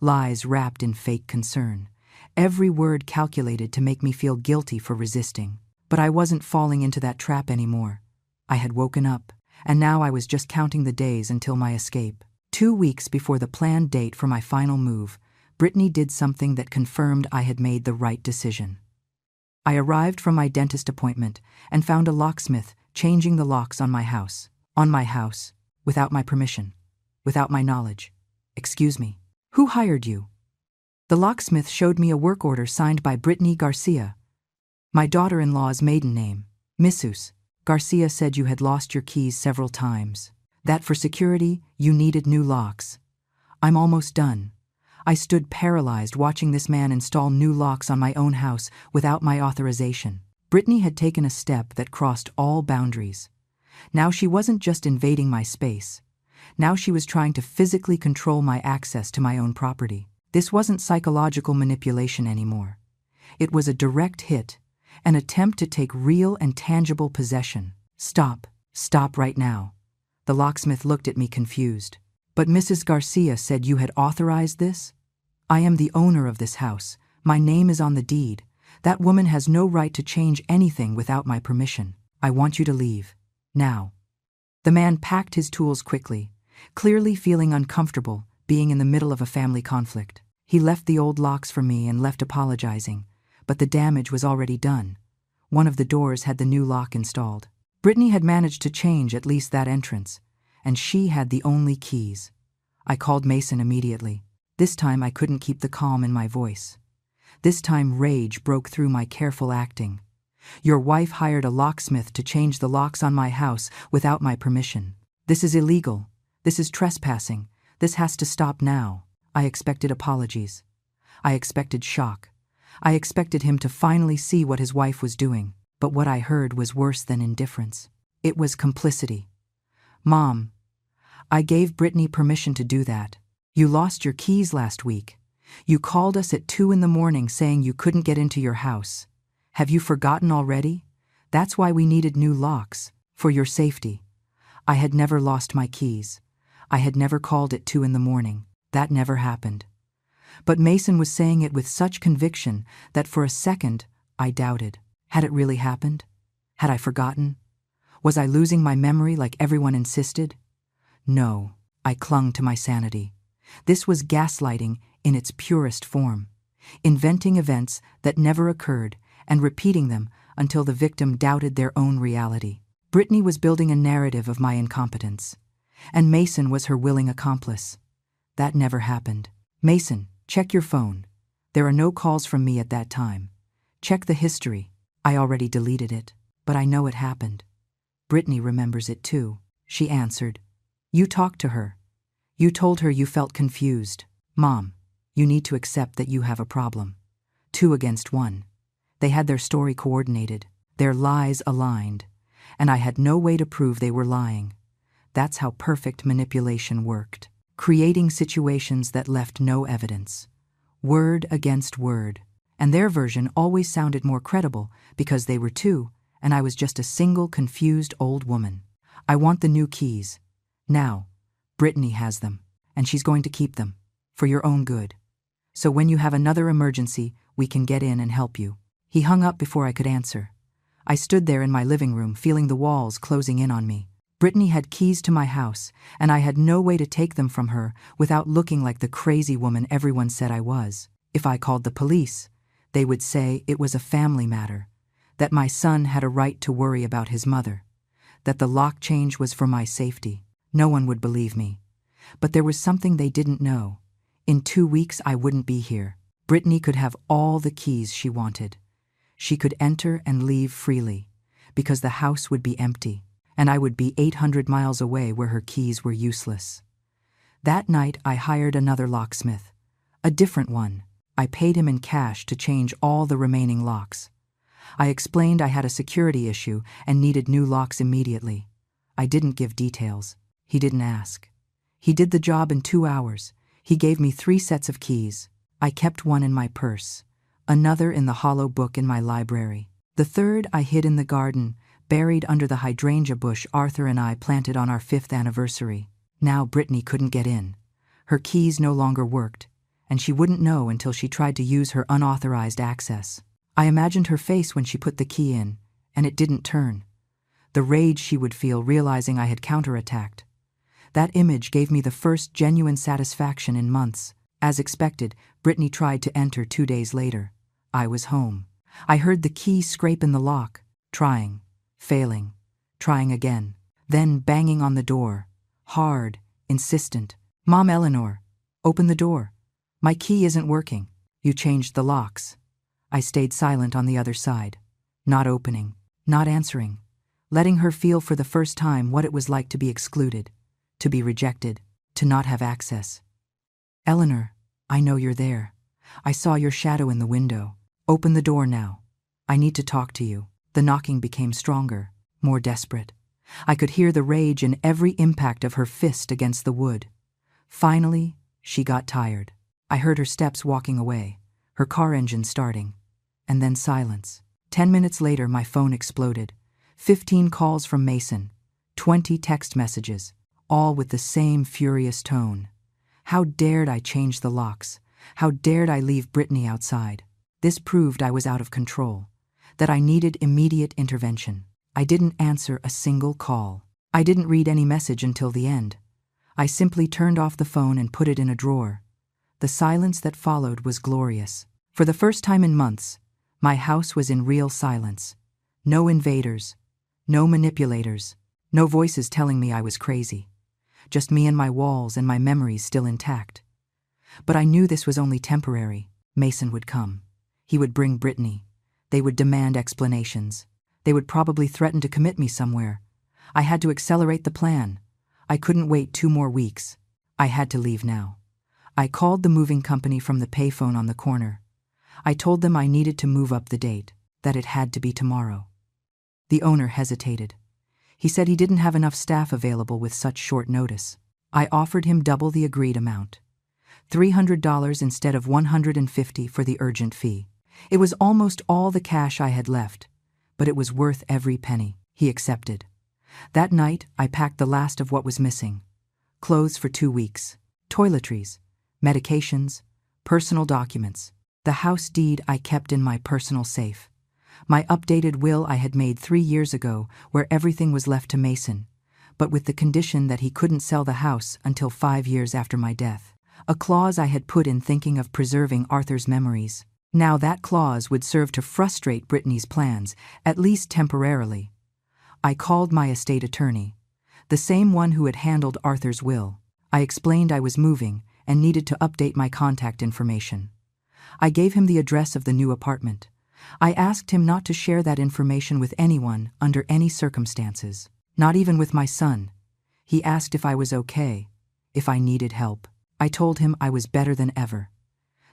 Lies wrapped in fake concern. Every word calculated to make me feel guilty for resisting. But I wasn't falling into that trap anymore. I had woken up, and now I was just counting the days until my escape. 2 weeks before the planned date for my final move, Brittany did something that confirmed I had made the right decision. I arrived from my dentist appointment and found a locksmith changing the locks on my house. On my house, without my permission, without my knowledge. Excuse me. Who hired you? The locksmith showed me a work order signed by Brittany Garcia, my daughter-in-law's maiden name. Mrs. Garcia said you had lost your keys several times, that for security you needed new locks. I'm almost done. I stood paralyzed watching this man install new locks on my own house without my authorization. Brittany had taken a step that crossed all boundaries. Now she wasn't just invading my space. Now she was trying to physically control my access to my own property. This wasn't psychological manipulation anymore. It was a direct hit, an attempt to take real and tangible possession. Stop right now. The locksmith looked at me confused. But Mrs. Garcia said you had authorized this? I am the owner of this house. My name is on the deed. That woman has no right to change anything without my permission. I want you to leave. Now. The man packed his tools quickly, clearly feeling uncomfortable being in the middle of a family conflict. He left the old locks for me and left apologizing, but the damage was already done. One of the doors had the new lock installed. Brittany had managed to change at least that entrance, and she had the only keys. I called Mason immediately. This time I couldn't keep the calm in my voice. This time rage broke through my careful acting. Your wife hired a locksmith to change the locks on my house without my permission. This is illegal. This is trespassing. This has to stop now. I expected apologies. I expected shock. I expected him to finally see what his wife was doing. But what I heard was worse than indifference. It was complicity. Mom, I gave Brittany permission to do that. You lost your keys last week. You called us at 2 a.m. saying you couldn't get into your house. Have you forgotten already? That's why we needed new locks, for your safety. I had never lost my keys. I had never called at 2 a.m. That never happened. But Mason was saying it with such conviction that for a second I doubted. Had it really happened? Had I forgotten? Was I losing my memory like everyone insisted? No, I clung to my sanity. This was gaslighting in its purest form, inventing events that never occurred and repeating them until the victim doubted their own reality. Brittany was building a narrative of my incompetence, and Mason was her willing accomplice. That never happened. Mason, check your phone. There are no calls from me at that time. Check the history. I already deleted it, but I know it happened. Brittany remembers it too. She answered. You talked to her. You told her you felt confused. Mom, you need to accept that you have a problem. 2 against 1. They had their story coordinated, their lies aligned, and I had no way to prove they were lying. That's how perfect manipulation worked, creating situations that left no evidence. Word against word. And their version always sounded more credible because they were 2, and I was just a single confused old woman. I want the new keys. Now, Brittany has them, and she's going to keep them, for your own good. So when you have another emergency, we can get in and help you. He hung up before I could answer. I stood there in my living room, feeling the walls closing in on me. Brittany had keys to my house, and I had no way to take them from her without looking like the crazy woman everyone said I was. If I called the police, they would say it was a family matter, that my son had a right to worry about his mother, that the lock change was for my safety. No one would believe me. But there was something they didn't know. In 2 weeks, I wouldn't be here. Brittany could have all the keys she wanted. She could enter and leave freely, because the house would be empty, and I would be 800 miles away where her keys were useless. That night, I hired another locksmith, a different one. I paid him in cash to change all the remaining locks. I explained I had a security issue and needed new locks immediately. I didn't give details. He didn't ask. He did the job in 2 hours. He gave me 3 sets of keys. I kept one in my purse, another in the hollow book in my library. The third I hid in the garden, buried under the hydrangea bush Arthur and I planted on our 5th anniversary. Now Brittany couldn't get in. Her keys no longer worked, and she wouldn't know until she tried to use her unauthorized access. I imagined her face when she put the key in, and it didn't turn. The rage she would feel realizing I had counterattacked. That image gave me the first genuine satisfaction in months. As expected, Brittany tried to enter 2 days later. I was home. I heard the key scrape in the lock, trying, failing, trying again, then banging on the door, hard, insistent. "Mom, Eleanor, open the door. My key isn't working." "You changed the locks." I stayed silent on the other side, not opening, not answering, letting her feel for the first time what it was like to be excluded, to be rejected, to not have access. "Eleanor, I know you're there. I saw your shadow in the window. Open the door now. I need to talk to you." The knocking became stronger, more desperate. I could hear the rage in every impact of her fist against the wood. Finally, she got tired. I heard her steps walking away, her car engine starting, and then silence. 10 minutes later, my phone exploded. 15 calls from Mason, 20 text messages, all with the same furious tone. How dared I change the locks? How dared I leave Brittany outside? This proved I was out of control, that I needed immediate intervention. I didn't answer a single call. I didn't read any message until the end. I simply turned off the phone and put it in a drawer. The silence that followed was glorious. For the first time in months, my house was in real silence. No invaders, no manipulators, no voices telling me I was crazy. Just me and my walls and my memories still intact. But I knew this was only temporary. Mason would come. He would bring Brittany. They would demand explanations. They would probably threaten to commit me somewhere. I had to accelerate the plan. I couldn't wait 2 more weeks. I had to leave now. I called the moving company from the payphone on the corner. I told them I needed to move up the date, that it had to be tomorrow. The owner hesitated. He said he didn't have enough staff available with such short notice. I offered him double the agreed amount, $300 instead of $150 for the urgent fee. It was almost all the cash I had left, but it was worth every penny. He accepted. That night, I packed the last of what was missing. Clothes for 2 weeks, toiletries, medications, personal documents. The house deed I kept in my personal safe. My updated will I had made 3 years ago, where everything was left to Mason, but with the condition that he couldn't sell the house until 5 years after my death. A clause I had put in thinking of preserving Arthur's memories. Now that clause would serve to frustrate Brittany's plans, at least temporarily. I called my estate attorney, the same one who had handled Arthur's will. I explained I was moving and needed to update my contact information. I gave him the address of the new apartment. I asked him not to share that information with anyone under any circumstances, not even with my son. He asked if I was okay, if I needed help. I told him I was better than ever,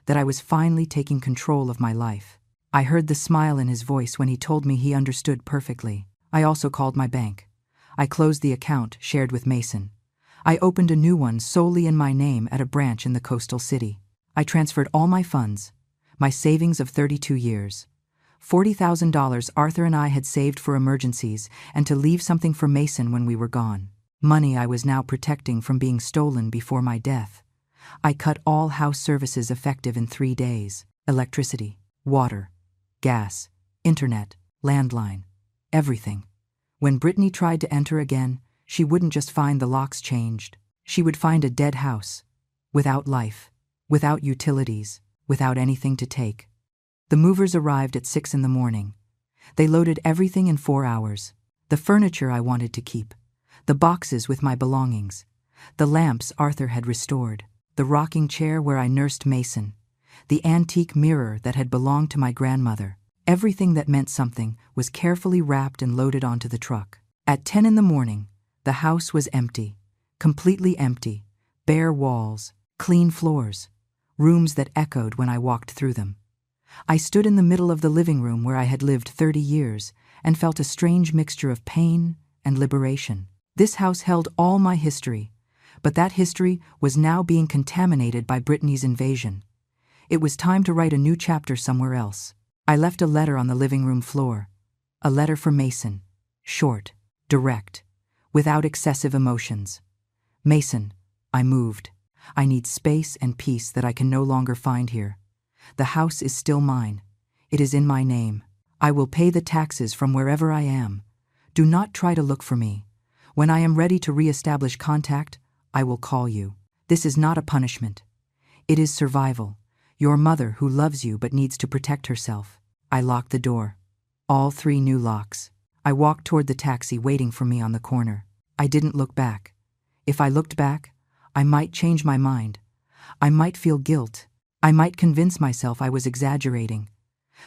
that I was finally taking control of my life. I heard the smile in his voice when he told me he understood perfectly. I also called my bank. I closed the account shared with Mason. I opened a new one solely in my name at a branch in the coastal city. I transferred all my funds, my savings of 32 years, $40,000 Arthur and I had saved for emergencies, and to leave something for Mason when we were gone. Money I was now protecting from being stolen before my death. I cut all house services effective in 3 days. Electricity, water, gas, internet, landline, everything. When Brittany tried to enter again, she wouldn't just find the locks changed. She would find a dead house, without life, without utilities, without anything to take. The movers arrived at 6 in the morning. They loaded everything in 4 hours. The furniture I wanted to keep, the boxes with my belongings, the lamps Arthur had restored, the rocking chair where I nursed Mason, the antique mirror that had belonged to my grandmother. Everything that meant something was carefully wrapped and loaded onto the truck. At 10 in the morning, the house was empty, completely empty, bare walls, clean floors, rooms that echoed when I walked through them. I stood in the middle of the living room where I had lived 30 years and felt a strange mixture of pain and liberation. This house held all my history, But that history was now being contaminated by Brittany's invasion. It was time to write a new chapter somewhere else. I left a letter on the living room floor. A letter for Mason. Short, direct, without excessive emotions. Mason, I moved. I need space and peace that I can no longer find here. The house is still mine. It is in my name. I will pay the taxes from wherever I am. Do not try to look for me. When I am ready to re-establish contact, I will call you. This is not a punishment. It is survival. Your mother who loves you but needs to protect herself. I locked the door. All 3 new locks. I walked toward the taxi waiting for me on the corner. I didn't look back. If I looked back, I might change my mind. I might feel guilt. I might convince myself I was exaggerating.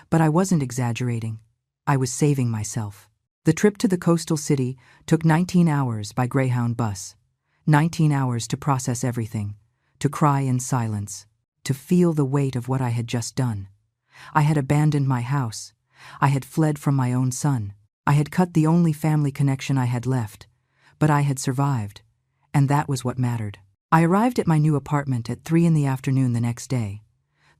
But I wasn't exaggerating. I was saving myself. The trip to the coastal city took 19 hours by Greyhound bus. 19 hours to process everything, to cry in silence, to feel the weight of what I had just done. I had abandoned my house. I had fled from my own son. I had cut the only family connection I had left. But I had survived, and that was what mattered. I arrived at my new apartment at 3 in the afternoon the next day.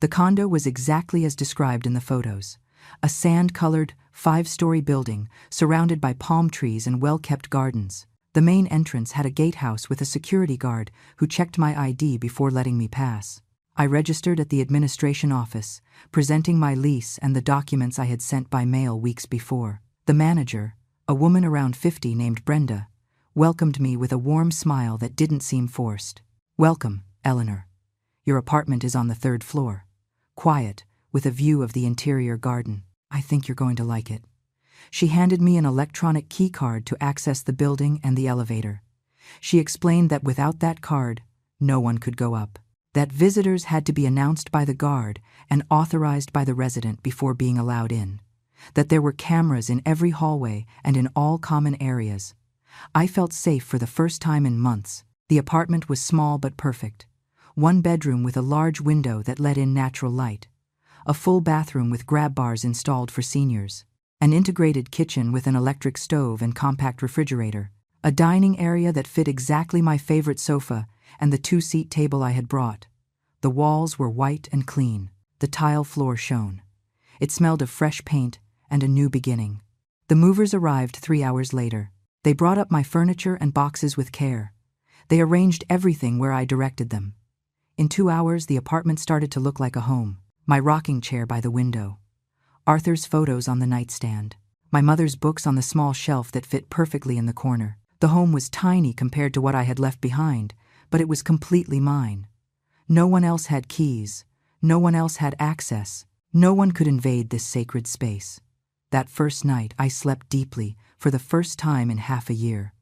The condo was exactly as described in the photos. A sand-colored, 5-story building surrounded by palm trees and well-kept gardens. The main entrance had a gatehouse with a security guard who checked my ID before letting me pass. I registered at the administration office, presenting my lease and the documents I had sent by mail weeks before. The manager, a woman around 50 named Brenda, welcomed me with a warm smile that didn't seem forced. Welcome, Eleanor. Your apartment is on the 3rd floor. Quiet, with a view of the interior garden. I think you're going to like it. She handed me an electronic key card to access the building and the elevator. She explained that without that card, no one could go up. That visitors had to be announced by the guard and authorized by the resident before being allowed in. That there were cameras in every hallway and in all common areas. I felt safe for the first time in months. The apartment was small but perfect. 1 bedroom with a large window that let in natural light. A full bathroom with grab bars installed for seniors. An integrated kitchen with an electric stove and compact refrigerator. A dining area that fit exactly my favorite sofa and the 2-seat table I had brought. The walls were white and clean. The tile floor shone. It smelled of fresh paint and a new beginning. The movers arrived 3 hours later. They brought up my furniture and boxes with care. They arranged everything where I directed them. In 2 hours, the apartment started to look like a home. My rocking chair by the window. Arthur's photos on the nightstand. My mother's books on the small shelf that fit perfectly in the corner. The home was tiny compared to what I had left behind, but it was completely mine. No one else had keys. No one else had access. No one could invade this sacred space. That first night, I slept deeply, for the first time in half a year.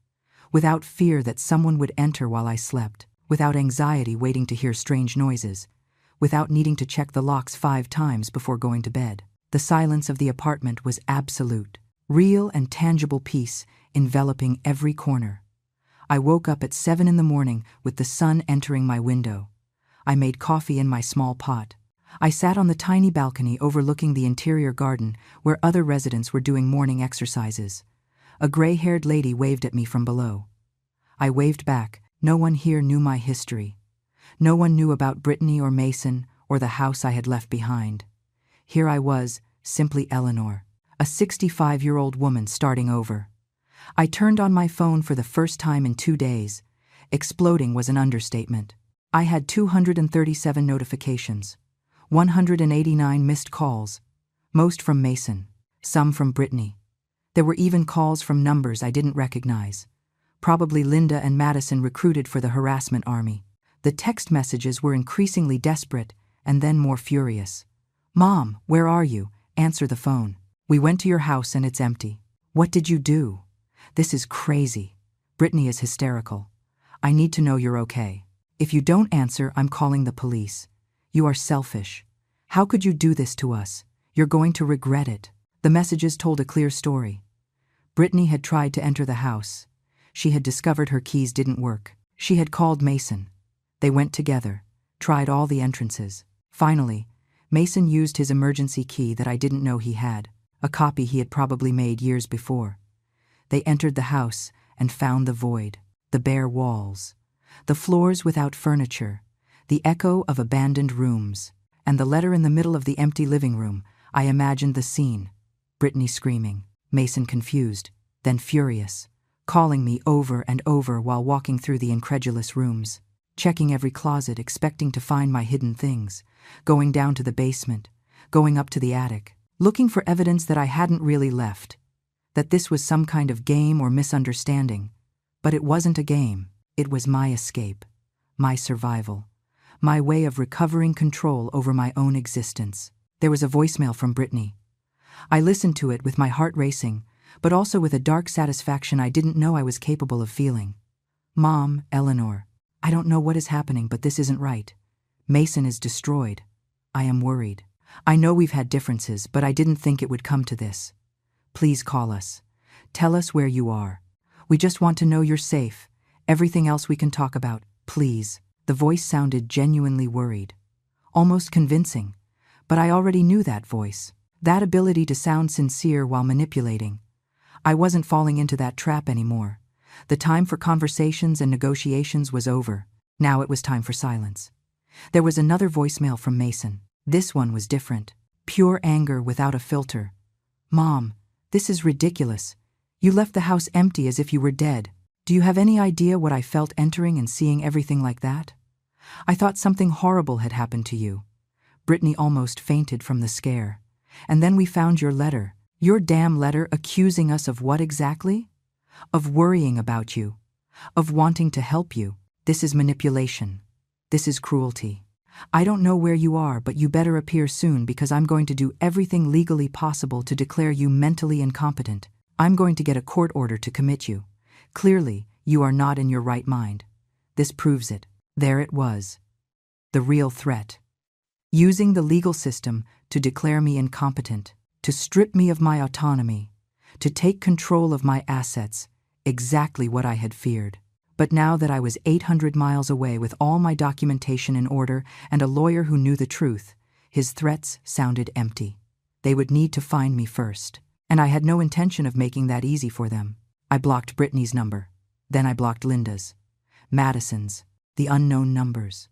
Without fear that someone would enter while I slept. Without anxiety waiting to hear strange noises. Without needing to check the locks 5 times before going to bed. The silence of the apartment was absolute. Real and tangible peace enveloping every corner. I woke up at 7 in the morning with the sun entering my window. I made coffee in my small pot. I sat on the tiny balcony overlooking the interior garden where other residents were doing morning exercises. A gray-haired lady waved at me from below. I waved back. No one here knew my history. No one knew about Brittany or Mason or the house I had left behind. Here I was, simply Eleanor, a 65-year-old woman starting over. I turned on my phone for the first time in 2 days. Exploding was an understatement. I had 237 notifications, 189 missed calls, most from Mason, some from Brittany. There were even calls from numbers I didn't recognize. Probably Linda and Madison recruited for the harassment army. The text messages were increasingly desperate and then more furious. "Mom, where are you? Answer the phone. We went to your house and it's empty. What did you do? This is crazy. Brittany is hysterical. I need to know you're okay. If you don't answer, I'm calling the police. You are selfish. How could you do this to us? You're going to regret it." The messages told a clear story. Brittany had tried to enter the house. She had discovered her keys didn't work. She had called Mason. They went together, tried all the entrances. Finally, Mason used his emergency key that I didn't know he had, a copy he had probably made years before. They entered the house and found the void, the bare walls. The floors without furniture, the echo of abandoned rooms, and the letter in the middle of the empty living room. I imagined the scene. Brittany screaming, Mason confused, then furious, calling me over and over while walking through the incredulous rooms, checking every closet, expecting to find my hidden things, going down to the basement, going up to the attic, looking for evidence that I hadn't really left, that this was some kind of game or misunderstanding. But it wasn't a game. It was my escape, my survival, my way of recovering control over my own existence. There was a voicemail from Brittany. I listened to it with my heart racing, but also with a dark satisfaction I didn't know I was capable of feeling. Mom, Eleanor, I don't know what is happening, but this isn't right. Mason is destroyed. I am worried. I know we've had differences, but I didn't think it would come to this. Please call us. Tell us where you are. We just want to know you're safe. Everything else we can talk about, please. The voice sounded genuinely worried, almost convincing, but I already knew that voice, that ability to sound sincere while manipulating. I wasn't falling into that trap anymore. The time for conversations and negotiations was over. Now it was time for silence. There was another voicemail from Mason. This one was different. Pure anger without a filter. Mom, this is ridiculous. You left the house empty as if you were dead. Do you have any idea what I felt entering and seeing everything like that? I thought something horrible had happened to you. Brittany almost fainted from the scare. And then we found your letter. Your damn letter accusing us of what exactly? Of worrying about you. Of wanting to help you. This is manipulation. This is cruelty. I don't know where you are, but you better appear soon because I'm going to do everything legally possible to declare you mentally incompetent. I'm going to get a court order to commit you. Clearly, you are not in your right mind. This proves it. There it was. The real threat. Using the legal system to declare me incompetent, to strip me of my autonomy, to take control of my assets, exactly what I had feared. But now that I was 800 miles away with all my documentation in order and a lawyer who knew the truth, his threats sounded empty. They would need to find me first, and I had no intention of making that easy for them. I blocked Brittany's number. Then I blocked Linda's, Madison's, the unknown numbers.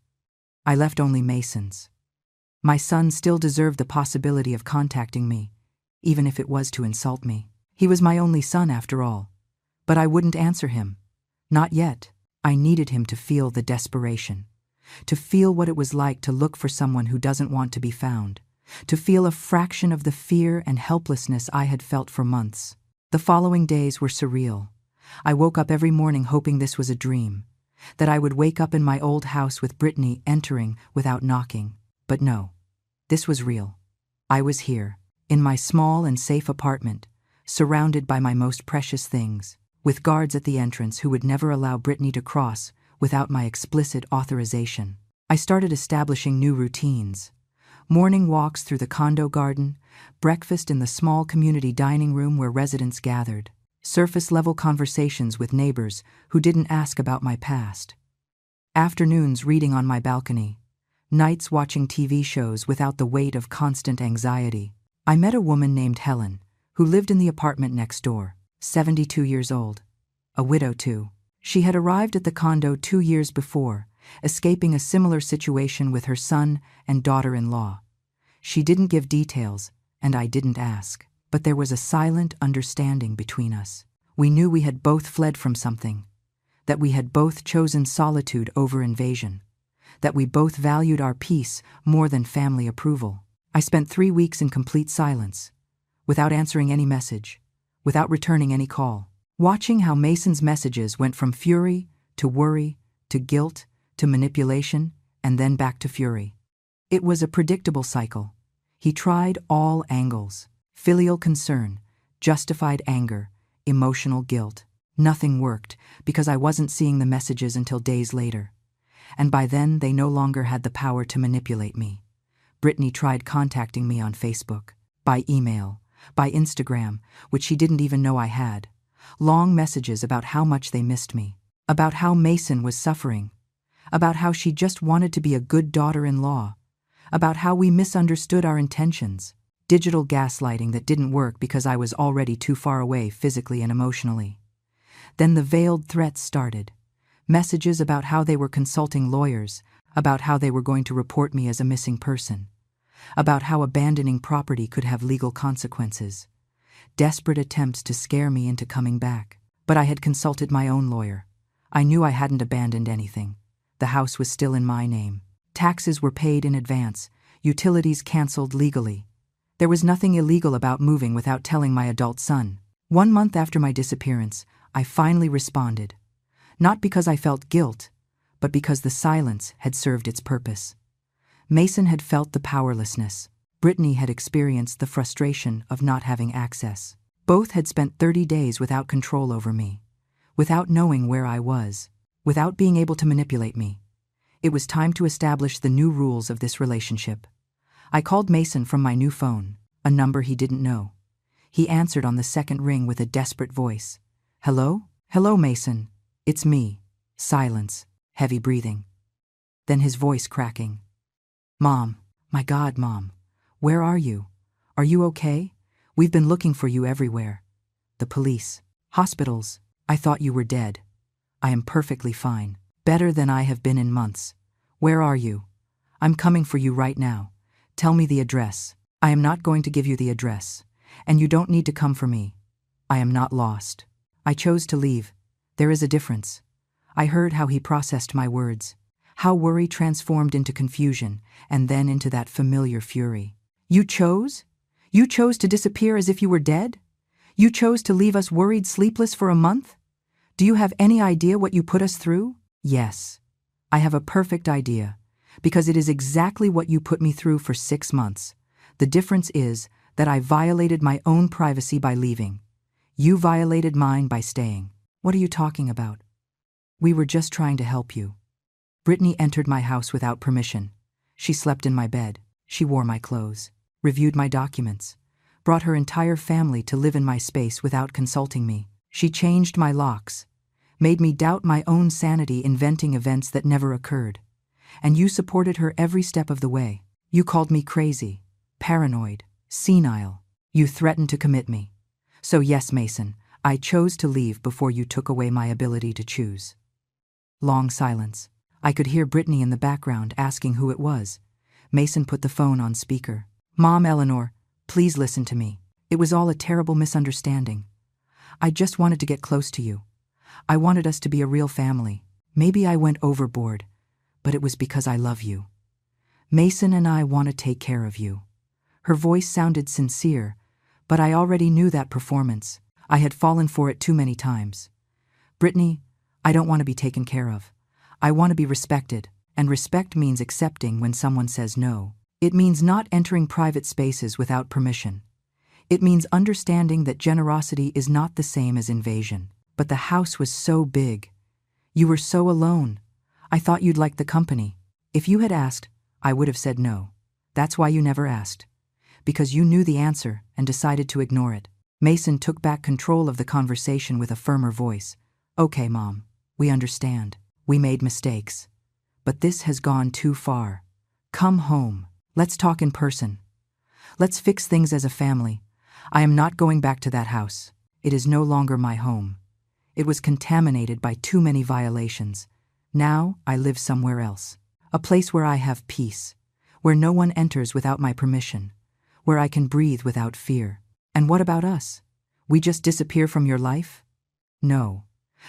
I left only Mason's. My son still deserved the possibility of contacting me, even if it was to insult me. He was my only son after all. But I wouldn't answer him. Not yet. I needed him to feel the desperation, to feel what it was like to look for someone who doesn't want to be found, to feel a fraction of the fear and helplessness I had felt for months. The following days were surreal. I woke up every morning hoping this was a dream, that I would wake up in my old house with Brittany entering without knocking. But no, this was real. I was here, in my small and safe apartment, surrounded by my most precious things, with guards at the entrance who would never allow Brittany to cross without my explicit authorization. I started establishing new routines. Morning walks through the condo garden, breakfast in the small community dining room where residents gathered, surface-level conversations with neighbors who didn't ask about my past, afternoons reading on my balcony, nights watching TV shows without the weight of constant anxiety. I met a woman named Helen, who lived in the apartment next door, 72 years old, a widow too. She had arrived at the condo 2 years before, escaping a similar situation with her son and daughter-in-law. She didn't give details, and I didn't ask, but there was a silent understanding between us. We knew we had both fled from something, that we had both chosen solitude over invasion, that we both valued our peace more than family approval. I spent 3 weeks in complete silence, without answering any message, without returning any call, watching how Mason's messages went from fury to worry to guilt to manipulation and then back to fury. It was a predictable cycle. He tried all angles: filial concern, justified anger, emotional guilt. Nothing worked because I wasn't seeing the messages until days later. And by then, they no longer had the power to manipulate me. Brittany tried contacting me on Facebook, by email, by Instagram, which she didn't even know I had. Long messages about how much they missed me, about how Mason was suffering, about how she just wanted to be a good daughter-in-law, about how we misunderstood our intentions. Digital gaslighting that didn't work because I was already too far away physically and emotionally. Then the veiled threats started. Messages about how they were consulting lawyers, about how they were going to report me as a missing person, about how abandoning property could have legal consequences. Desperate attempts to scare me into coming back. But I had consulted my own lawyer. I knew I hadn't abandoned anything. The house was still in my name. Taxes were paid in advance, utilities canceled legally. There was nothing illegal about moving without telling my adult son. 1 month after my disappearance, I finally responded. Not because I felt guilt, but because the silence had served its purpose. Mason had felt the powerlessness. Brittany had experienced the frustration of not having access. Both had spent 30 days without control over me, without knowing where I was, without being able to manipulate me. It was time to establish the new rules of this relationship. I called Mason from my new phone, a number he didn't know. He answered on the second ring with a desperate voice. "Hello? Hello, Mason. It's me." Silence, heavy breathing. Then his voice cracking. "Mom, my God, Mom, where are you? Are you okay? We've been looking for you everywhere. The police, hospitals. I thought you were dead. I am perfectly fine, better than I have been in months. Where are you? I'm coming for you right now. Tell me the address." "I am not going to give you the address, and you don't need to come for me. I am not lost. I chose to leave. There is a difference." I heard how he processed my words, how worry transformed into confusion, and then into that familiar fury. "You chose? You chose to disappear as if you were dead? You chose to leave us worried sleepless for a month? Do you have any idea what you put us through?" "Yes, I have a perfect idea, because it is exactly what you put me through for 6 months. The difference is that I violated my own privacy by leaving. You violated mine by staying." "What are you talking about?" "We were just trying to help you." Brittany entered my house without permission. She slept in my bed. She wore my clothes, reviewed my documents, brought her entire family to live in my space without consulting me. She changed my locks, made me doubt my own sanity, inventing events that never occurred. And you supported her every step of the way. You called me crazy, paranoid, senile. You threatened to commit me. So yes, Mason, I chose to leave before you took away my ability to choose. Long silence. I could hear Brittany in the background asking who it was. Mason put the phone on speaker. "Mom, Eleanor, please listen to me. It was all a terrible misunderstanding. I just wanted to get close to you. I wanted us to be a real family. Maybe I went overboard, but it was because I love you. Mason and I want to take care of you." Her voice sounded sincere, but I already knew that performance. I had fallen for it too many times. "Brittany, I don't want to be taken care of. I want to be respected, and respect means accepting when someone says no. It means not entering private spaces without permission. It means understanding that generosity is not the same as invasion." "But the house was so big. You were so alone. I thought you'd like the company. If you had asked, I would have said no. That's why you never asked. Because you knew the answer and decided to ignore it." Mason took back control of the conversation with a firmer voice. "Okay, Mom, we understand. We made mistakes. But this has gone too far. Come home. Let's talk in person. Let's fix things as a family. I am not going back to that house. It is no longer my home. It was contaminated by too many violations. Now I live somewhere else. A place where I have peace, where no one enters without my permission, where I can breathe without fear." "And what about us? We just disappear from your life?" "No.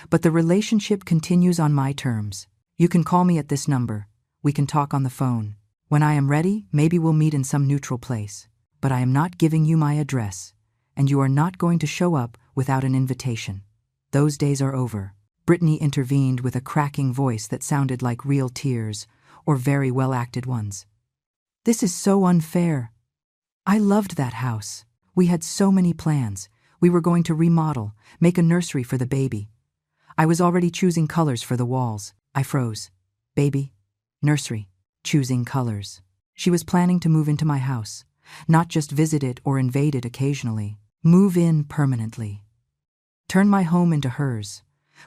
But the relationship continues on my terms. You can call me at this number. We can talk on the phone. When I am ready, maybe we'll meet in some neutral place. But I am not giving you my address, and you are not going to show up without an invitation. Those days are over." Brittany intervened with a cracking voice that sounded like real tears, or very well-acted ones. "This is so unfair. I loved that house. We had so many plans. We were going to remodel, make a nursery for the baby. I was already choosing colors for the walls." I froze. Baby, nursery, choosing colors. She was planning to move into my house, not just visit it or invade it occasionally. Move in permanently. Turn my home into hers,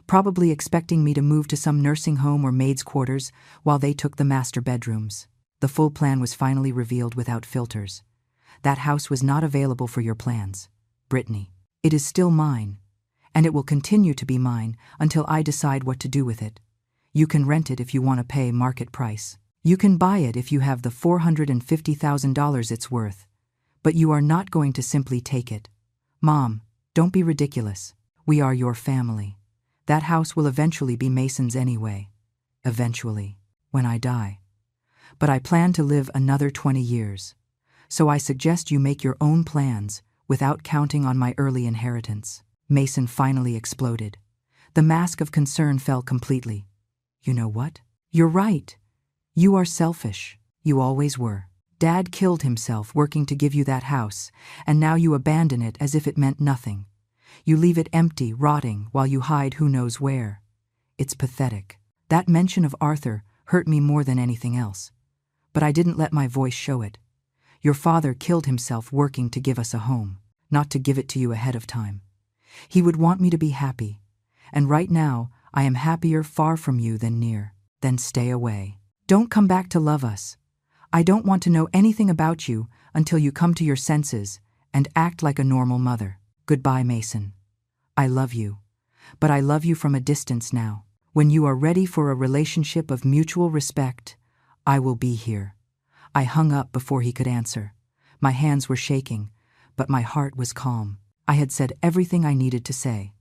probably expecting me to move to some nursing home or maid's quarters while they took the master bedrooms. The full plan was finally revealed without filters. "That house was not available for your plans, Brittany. It is still mine, and it will continue to be mine until I decide what to do with it. You can rent it if you want to pay market price. You can buy it if you have the $450,000 it's worth. But you are not going to simply take it. Mom, don't be ridiculous. We are your family. That house will eventually be Mason's anyway. Eventually, when I die. But I plan to live another 20 years. So I suggest you make your own plans without counting on my early inheritance. Mason finally exploded. The mask of concern fell completely. You know what? You're right. You are selfish. You always were. Dad killed himself working to give you that house, and now you abandon it as if it meant nothing. You leave it empty, rotting, while you hide who knows where. It's pathetic. That mention of Arthur hurt me more than anything else. But I didn't let my voice show it. Your father killed himself working to give us a home, not to give it to you ahead of time. He would want me to be happy. And right now, I am happier far from you than near. Then stay away. Don't come back to love us. I don't want to know anything about you until you come to your senses and act like a normal mother. Goodbye, Mason. I love you. But I love you from a distance now. When you are ready for a relationship of mutual respect, I will be here. I hung up before he could answer. My hands were shaking, but my heart was calm. I had said everything I needed to say.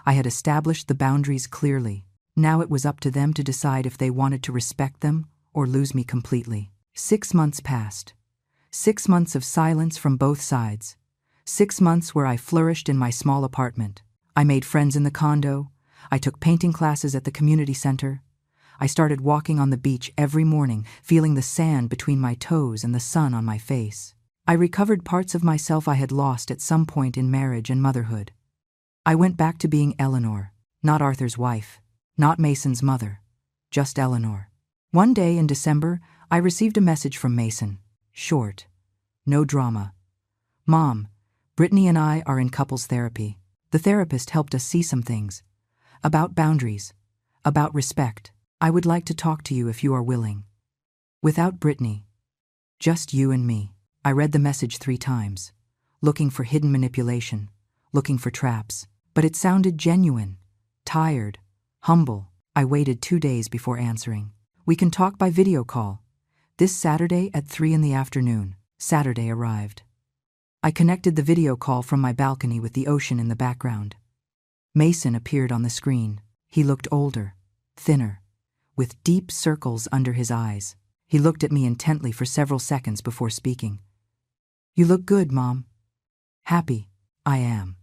I had established the boundaries clearly. Now it was up to them to decide if they wanted to respect them or lose me completely. 6 months passed. 6 months of silence from both sides. 6 months where I flourished in my small apartment. I made friends in the condo. I took painting classes at the community center. I started walking on the beach every morning, feeling the sand between my toes and the sun on my face. I recovered parts of myself I had lost at some point in marriage and motherhood. I went back to being Eleanor, not Arthur's wife, not Mason's mother, just Eleanor. One day in December, I received a message from Mason. Short. No drama. Mom, Brittany and I are in couples therapy. The therapist helped us see some things. About boundaries. About respect. I would like to talk to you if you are willing. Without Brittany. Just you and me. I read the message 3 times. Looking for hidden manipulation. Looking for traps. But it sounded genuine. Tired. Humble. I waited 2 days before answering. We can talk by video call. This Saturday at 3 in the afternoon. Saturday arrived. I connected the video call from my balcony with the ocean in the background. Mason appeared on the screen. He looked older, thinner, with deep circles under his eyes. He looked at me intently for several seconds before speaking. You look good, Mom. Happy. I am.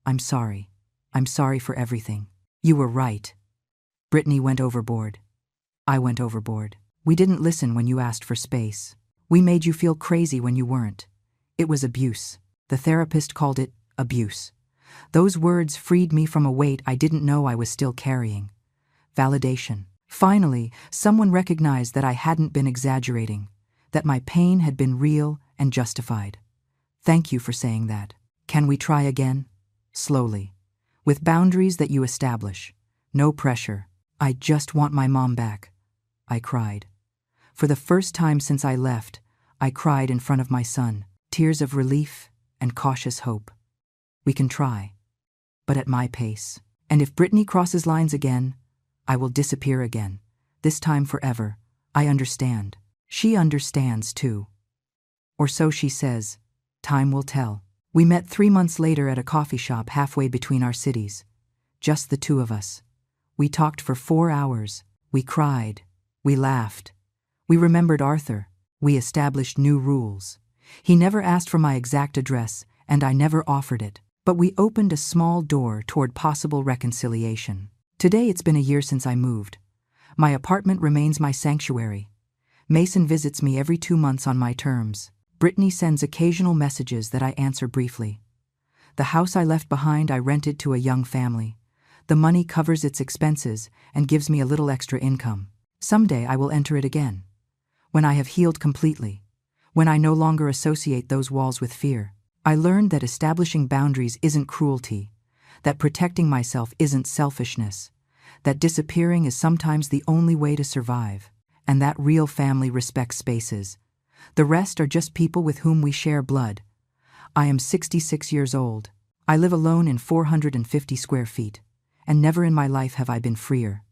I'm sorry. I'm sorry for everything. You were right. Brittany went overboard. I went overboard. We didn't listen when you asked for space. We made you feel crazy when you weren't. It was abuse. The therapist called it abuse. Those words freed me from a weight I didn't know I was still carrying. Validation. Finally, someone recognized that I hadn't been exaggerating, that my pain had been real and justified. Thank you for saying that. Can we try again? Slowly. With boundaries that you establish. No pressure. I just want my mom back. I cried. For the first time since I left, I cried in front of my son, tears of relief and cautious hope. We can try, but at my pace. And if Brittany crosses lines again, I will disappear again, this time forever. I understand. She understands too. Or so she says. Time will tell. We met 3 months later at a coffee shop halfway between our cities. Just the 2 of us. We talked for 4 hours. We cried. We laughed. We remembered Arthur. We established new rules. He never asked for my exact address, and I never offered it. But we opened a small door toward possible reconciliation. Today it's been a year since I moved. My apartment remains my sanctuary. Mason visits me every 2 months on my terms. Brittany sends occasional messages that I answer briefly. The house I left behind I rented to a young family. The money covers its expenses and gives me a little extra income. Someday I will enter it again. When I have healed completely. When I no longer associate those walls with fear. I learned that establishing boundaries isn't cruelty, that protecting myself isn't selfishness, that disappearing is sometimes the only way to survive, and that real family respects spaces. The rest are just people with whom we share blood. I am 66 years old. I live alone in 450 square feet, and never in my life have I been freer.